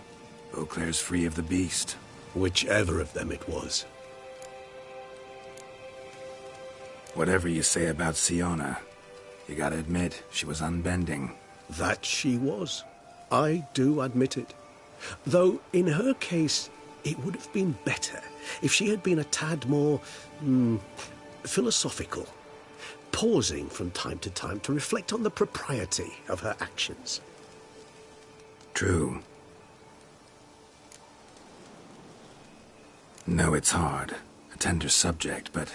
Speaker 2: Beauclair's free of the beast.
Speaker 8: Whichever of them it was.
Speaker 2: Whatever you say about Siona, you gotta admit, she was unbending.
Speaker 8: That she was. I do admit it. Though, in her case, it would have been better if she had been a tad more, philosophical, pausing from time to time to reflect on the propriety of her actions.
Speaker 2: True. No, it's hard. A tender subject, but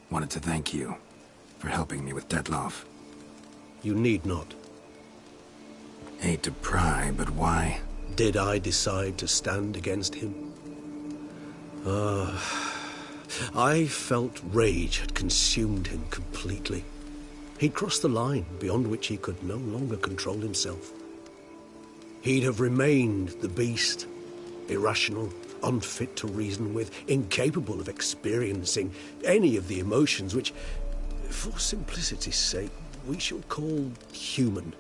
Speaker 2: wanted to thank you for helping me with Detloff.
Speaker 8: You need not.
Speaker 2: Hate to pry, but why?
Speaker 8: Did I decide to stand against him? I felt rage had consumed him completely. He'd crossed the line beyond which he could no longer control himself. He'd have remained the beast, irrational, unfit to reason with, incapable of experiencing any of the emotions which, for simplicity's sake, we shall call human.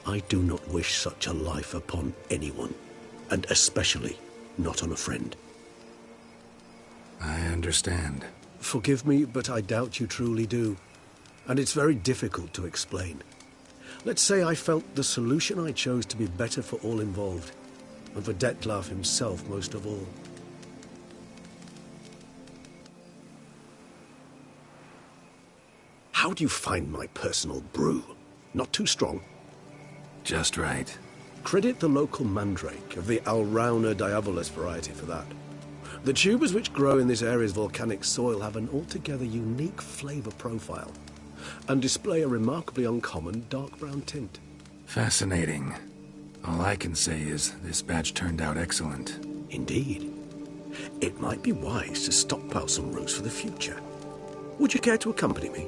Speaker 8: I do not wish such a life upon anyone, and especially not on a friend.
Speaker 2: I understand.
Speaker 8: Forgive me, but I doubt you truly do. And it's very difficult to explain. Let's say I felt the solution I chose to be better for all involved, and for Detlaff himself most of all. How do you find my personal brew? Not too strong?
Speaker 2: Just right.
Speaker 8: Credit the local mandrake of the Alrauna diabolus variety for that. The tubers which grow in this area's volcanic soil have an altogether unique flavor profile and display a remarkably uncommon dark brown tint.
Speaker 2: Fascinating. All I can say is this batch turned out excellent.
Speaker 8: Indeed. It might be wise to stockpile some roots for the future. Would you care to accompany me?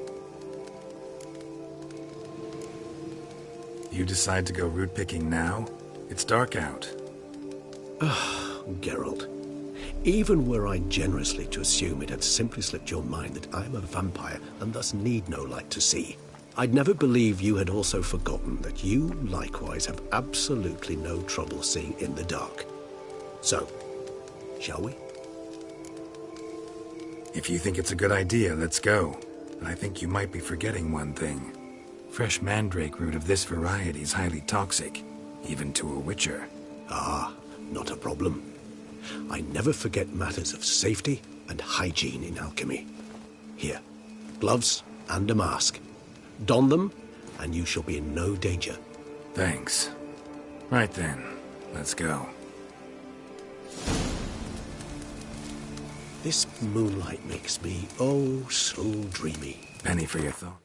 Speaker 2: You decide to go root picking now? It's dark out.
Speaker 8: Geralt. Even were I generously to assume it had simply slipped your mind that I am a vampire and thus need no light to see, I'd never believe you had also forgotten that you likewise have absolutely no trouble seeing in the dark. So, shall we?
Speaker 2: If you think it's a good idea, let's go. But I think you might be forgetting one thing. Fresh mandrake root of this variety is highly toxic, even to a witcher.
Speaker 8: Ah, not a problem. I never forget matters of safety and hygiene in alchemy. Here, gloves and a mask. Don them, and you shall be in no danger.
Speaker 2: Thanks. Right then, let's go.
Speaker 8: This moonlight makes me, oh, so dreamy.
Speaker 2: Penny for your thought.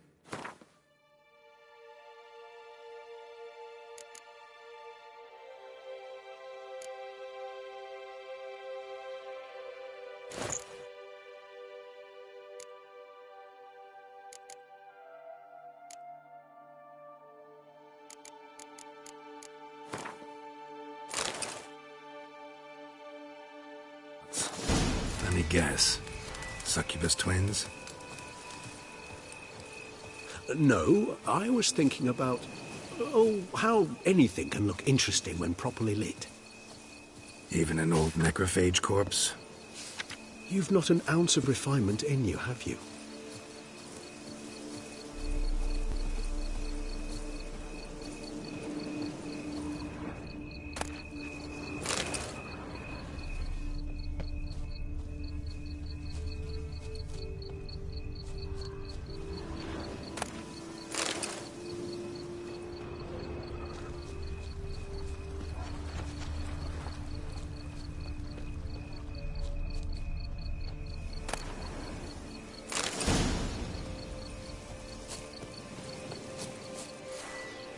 Speaker 2: Let me guess. Succubus twins?
Speaker 8: No, I was thinking about, how anything can look interesting when properly lit.
Speaker 2: Even an old necrophage corpse?
Speaker 8: You've not an ounce of refinement in you, have you?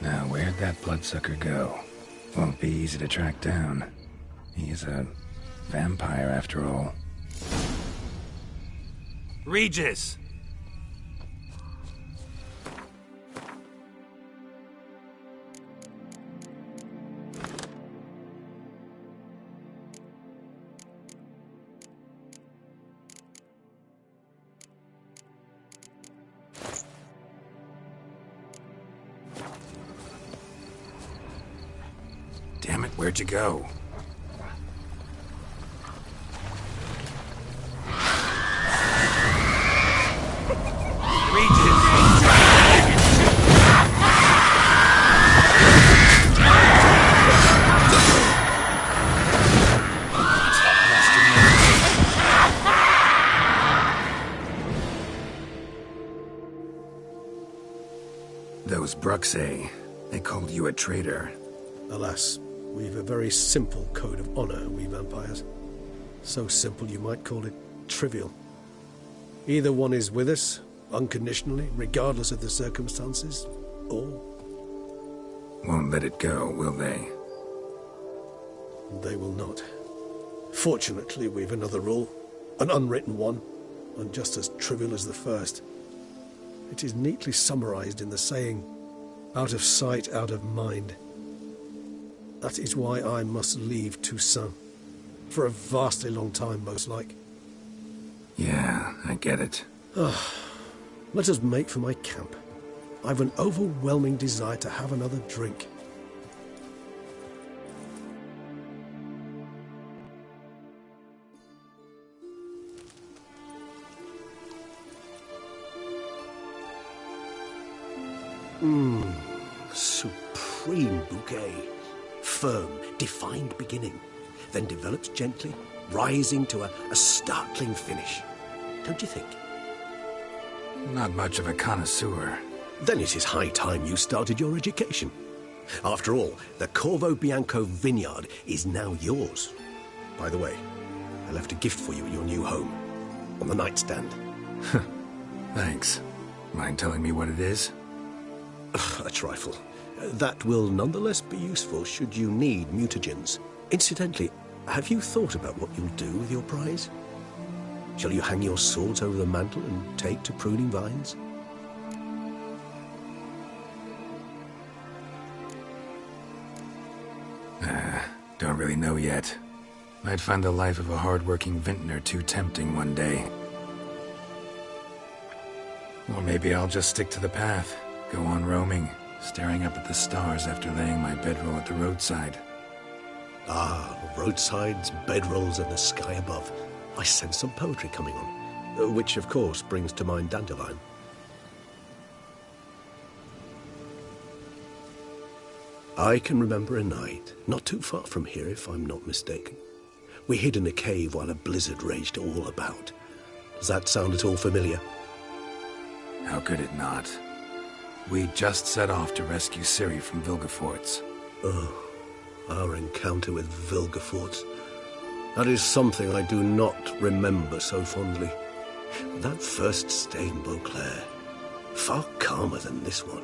Speaker 2: Now, where'd that bloodsucker go? Won't be easy to track down. He's a vampire, after all.
Speaker 19: Regis!
Speaker 2: Damn it, where'd you go? those Bruxae, they called you a traitor.
Speaker 8: Alas, we've a very simple code of honor, we vampires. So simple you might call it trivial. Either one is with us, unconditionally, regardless of the circumstances, or...
Speaker 2: Won't let it go, will they?
Speaker 8: They will not. Fortunately, we've another rule, an unwritten one, and just as trivial as the first. It is neatly summarized in the saying, out of sight, out of mind. That is why I must leave Toussaint. For a vastly long time, most like.
Speaker 2: Yeah, I get it.
Speaker 8: Let us make for my camp. I've an overwhelming desire to have another drink. Supreme bouquet. Firm, defined beginning, then develops gently, rising to a startling finish. Don't you think?
Speaker 2: Not much of a connoisseur.
Speaker 8: Then it is high time you started your education. After all, the Corvo Bianco vineyard is now yours. By the way, I left a gift for you at your new home, on the nightstand.
Speaker 2: Thanks. Mind telling me what it is?
Speaker 8: A trifle. That will nonetheless be useful should you need mutagens. Incidentally, have you thought about what you'll do with your prize? Shall you hang your swords over the mantle and take to pruning vines?
Speaker 2: Don't really know yet. Might find the life of a hard-working vintner too tempting one day. Or maybe I'll just stick to the path, go on roaming, staring up at the stars after laying my bedroll at the roadside.
Speaker 8: Ah, roadsides, bedrolls, and the sky above. I sense some poetry coming on, which, of course, brings to mind Dandelion. I can remember a night, not too far from here if I'm not mistaken. We hid in a cave while a blizzard raged all about. Does that sound at all familiar?
Speaker 2: How could it not? We just set off to rescue Ciri from Vilgefortz.
Speaker 8: Oh, our encounter with Vilgefortz. That is something I do not remember so fondly. That first stay in Beauclair, far calmer than this one.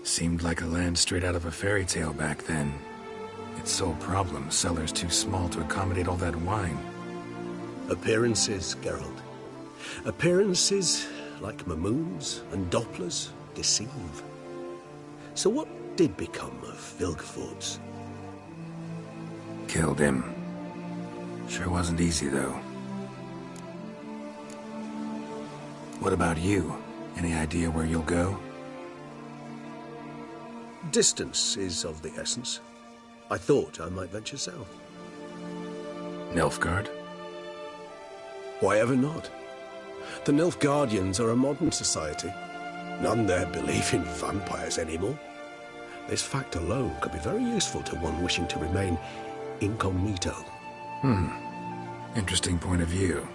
Speaker 2: Seemed like a land straight out of a fairy tale back then. Its sole problem, cellars too small to accommodate all that wine.
Speaker 8: Appearances, Geralt. Appearances, like Mamoons and Dopplers, deceive. So what did become of Vilgefortz?
Speaker 2: Killed him. Sure wasn't easy, though. What about you? Any idea where you'll go?
Speaker 8: Distance is of the essence. I thought I might venture south.
Speaker 2: Nilfgaard?
Speaker 8: Why ever not? The Nilfgaardians are a modern society. None there believe in vampires anymore. This fact alone could be very useful to one wishing to remain incognito.
Speaker 2: Interesting point of view.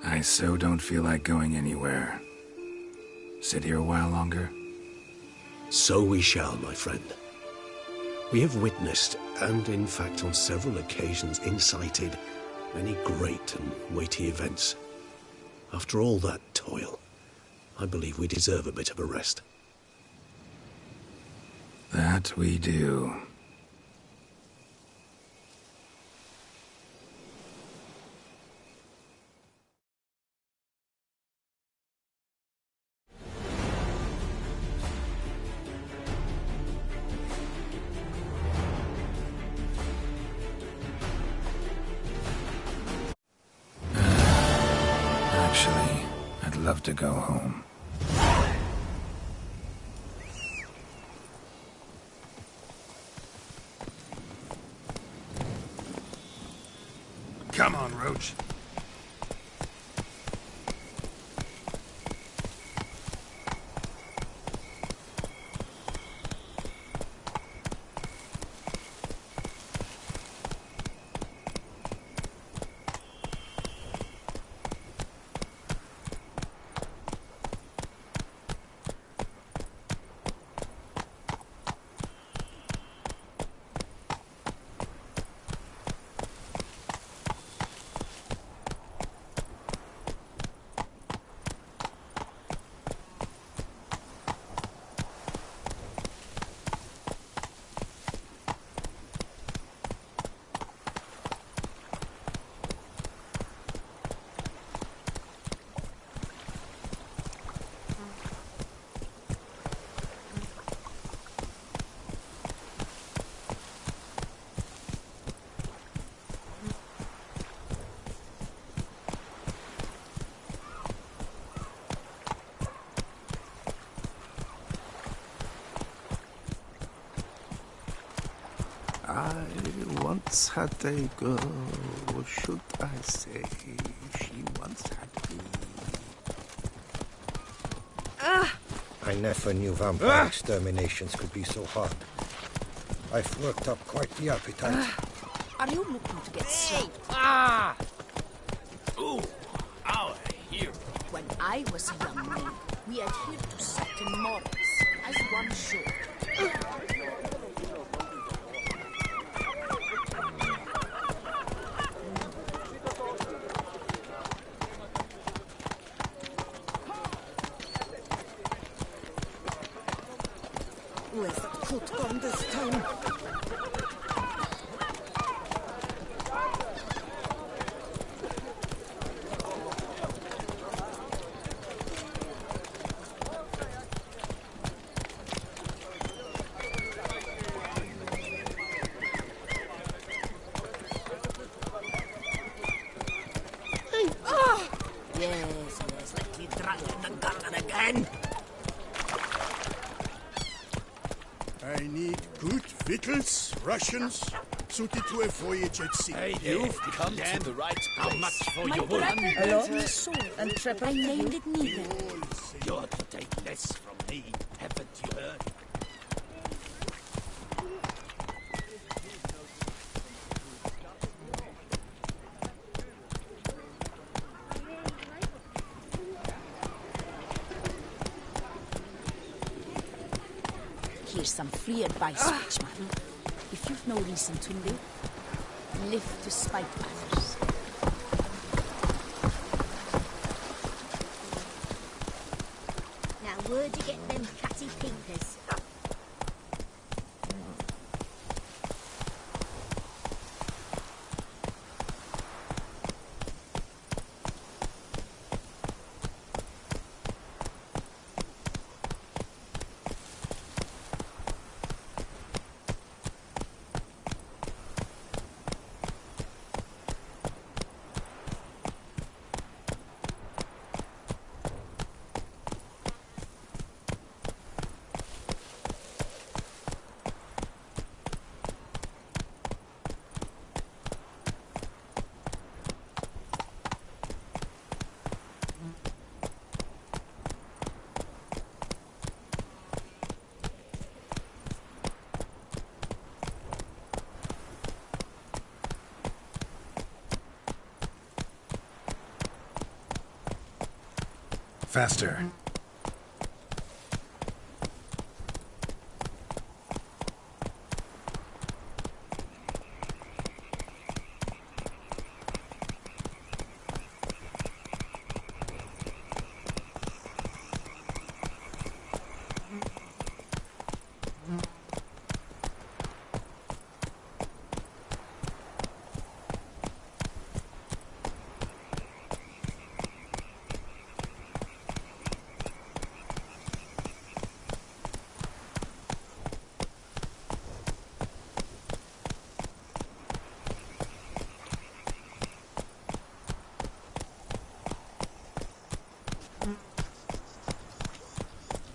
Speaker 2: I so don't feel like going anywhere. Sit here a while longer?
Speaker 8: So we shall, my friend. We have witnessed, and in fact on several occasions incited, many great and weighty events. After all that toil, I believe we deserve a bit of a rest.
Speaker 2: That we do. Actually, I'd love to go home.
Speaker 9: Come on, Roach. I once had a girl, or should I say, she once had me.
Speaker 19: I never knew vampire exterminations could be so hard. I've worked up quite the appetite.
Speaker 3: Are you looking to get slapped?
Speaker 7: Ooh, ow, here.
Speaker 3: When I was a young man, we adhered to certain morals, as one should.
Speaker 18: Where's the coot gone this time?
Speaker 3: Yes, let me drunk in the gutter again.
Speaker 10: I need good victuals, rations, suited to a voyage at sea.
Speaker 7: Hey, you've come to the right place. How much for your wood?
Speaker 3: Hello? And I named it neither.
Speaker 7: You're to take less from me, haven't you heard?
Speaker 3: Here's some free advice, Witchman. If you've no reason to live to spite others.
Speaker 4: Now, where'd you get them catty peepers?
Speaker 2: Faster.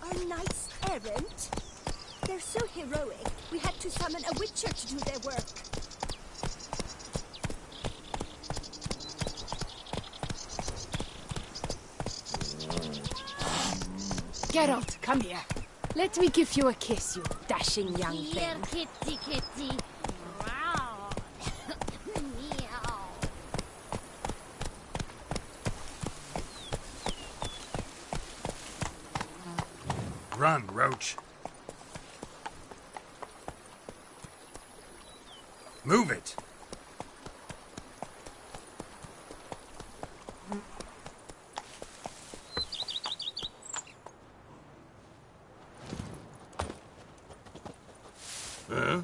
Speaker 4: Our knights errant? They're so heroic, we had to summon a witcher to do their work.
Speaker 6: Geralt, come here. Let me give you a kiss, you dashing young
Speaker 4: Here,
Speaker 6: thing.
Speaker 4: kitty, kitty. Meow. Meow.
Speaker 2: Run, Roach. Move it.
Speaker 12: Huh?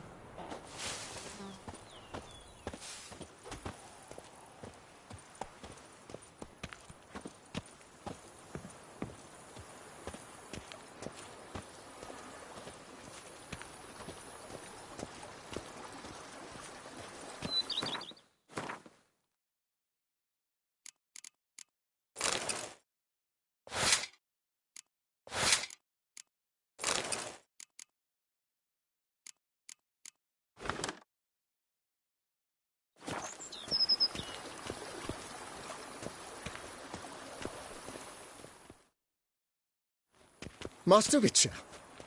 Speaker 20: Master Witcher.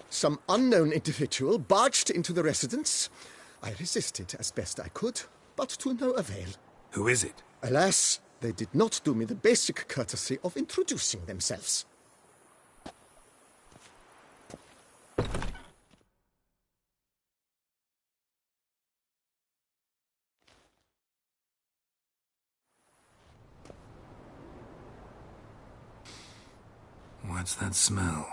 Speaker 20: Some unknown individual barged into the residence. I resisted as best I could, but to no avail.
Speaker 2: Who is it?
Speaker 20: Alas, they did not do me the basic courtesy of introducing themselves.
Speaker 2: What's that smell?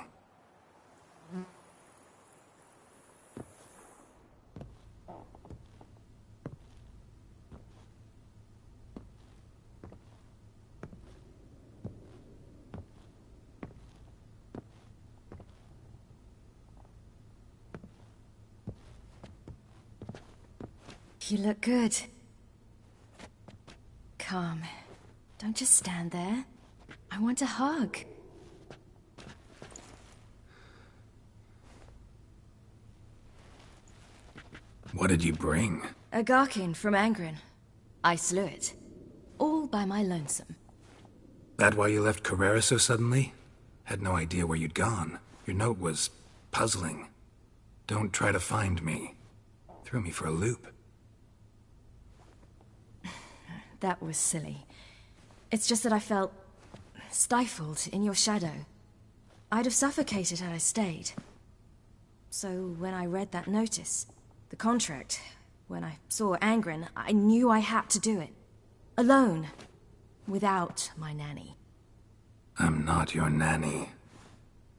Speaker 6: You look good. Calm. Don't just stand there. I want a hug.
Speaker 2: What did you bring?
Speaker 6: A Garkin from Angren. I slew it. All by my lonesome.
Speaker 2: That why you left Carrera so suddenly? Had no idea where you'd gone. Your note was puzzling. Don't try to find me. Threw me for a loop.
Speaker 6: That was silly. It's just that I felt stifled in your shadow. I'd have suffocated had I stayed. So when I read that notice, the contract, when I saw Angren, I knew I had to do it. Alone. Without my nanny.
Speaker 2: I'm not your nanny.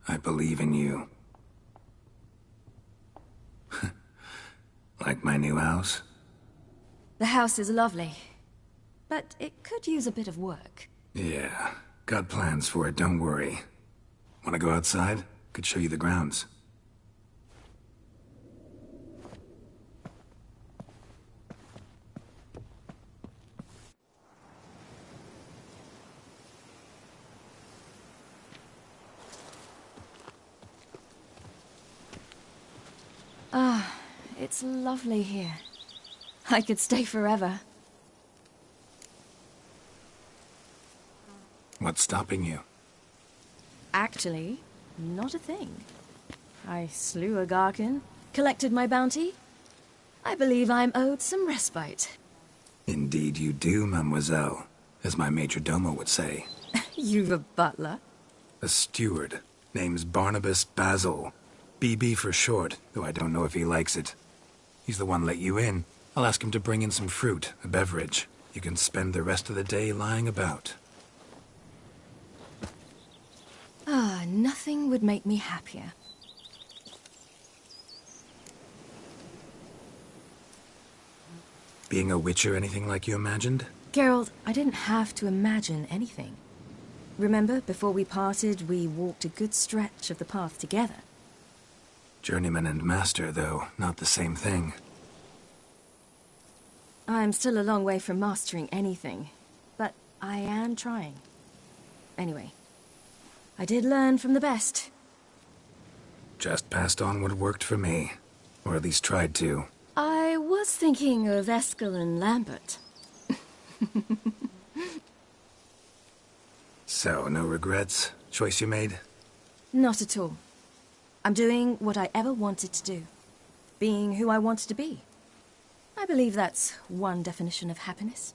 Speaker 2: I believe in you. Like my new house?
Speaker 6: The house is lovely, but it could use a bit of work.
Speaker 2: Yeah, got plans for it, don't worry. Wanna go outside? Could show you the grounds.
Speaker 6: Ah, it's lovely here. I could stay forever.
Speaker 2: What's stopping you?
Speaker 6: Actually, not a thing. I slew a Garkin, collected my bounty. I believe I'm owed some respite.
Speaker 2: Indeed you do, mademoiselle, as my major domo would say.
Speaker 6: You've a butler?
Speaker 2: A steward. Name's Barnabas Basil. BB for short, though I don't know if he likes it. He's the one let you in. I'll ask him to bring in some fruit, a beverage. You can spend the rest of the day lying about.
Speaker 6: Ah, nothing would make me happier.
Speaker 2: Being a Witcher anything like you imagined?
Speaker 6: Geralt, I didn't have to imagine anything. Remember, before we parted, we walked a good stretch of the path together.
Speaker 2: Journeyman and master, though, not the same thing.
Speaker 6: I'm still a long way from mastering anything, but I am trying. Anyway, I did learn from the best.
Speaker 2: Just passed on what worked for me. Or at least tried to.
Speaker 6: I was thinking of Eskel and Lambert.
Speaker 2: So, no regrets? Choice you made?
Speaker 6: Not at all. I'm doing what I ever wanted to do. Being who I wanted to be. I believe that's one definition of happiness.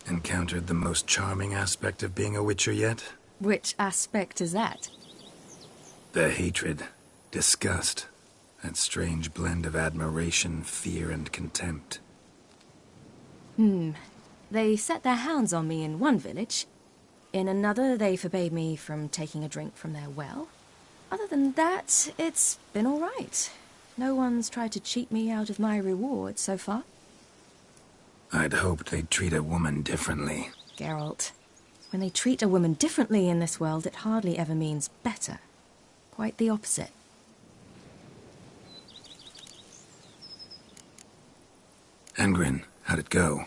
Speaker 2: Encountered the most charming aspect of being a Witcher yet?
Speaker 6: Which aspect is that?
Speaker 2: The hatred, disgust, that strange blend of admiration, fear, and contempt.
Speaker 6: They set their hounds on me in one village. In another, they forbade me from taking a drink from their well. Other than that, it's been all right. No one's tried to cheat me out of my reward so far.
Speaker 2: I'd hoped they'd treat a woman differently.
Speaker 6: Geralt, when they treat a woman differently in this world, it hardly ever means better. Quite the opposite.
Speaker 2: Angren, how'd it go?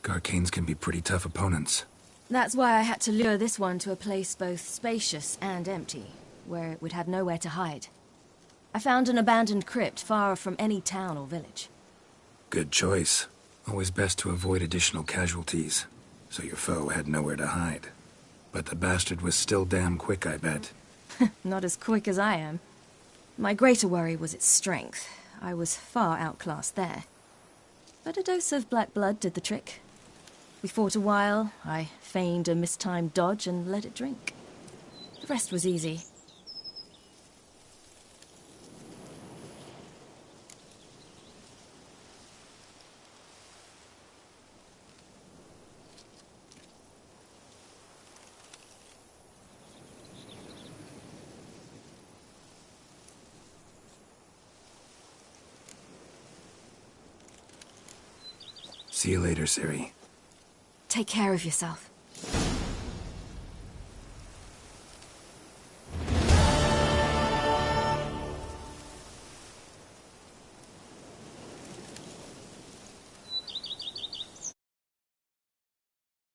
Speaker 2: Garcanes can be pretty tough opponents.
Speaker 6: That's why I had to lure this one to a place both spacious and empty, where it would have nowhere to hide. I found an abandoned crypt far from any town or village.
Speaker 2: Good choice. Always best to avoid additional casualties, so your foe had nowhere to hide. But the bastard was still damn quick, I bet.
Speaker 21: Not as quick as I am. My greater worry was its strength. I was far outclassed there. But a dose of black blood did the trick. We fought a while, I feigned a mistimed dodge and let it drink. The rest was easy.
Speaker 2: See you later, Ciri.
Speaker 21: Take care of yourself.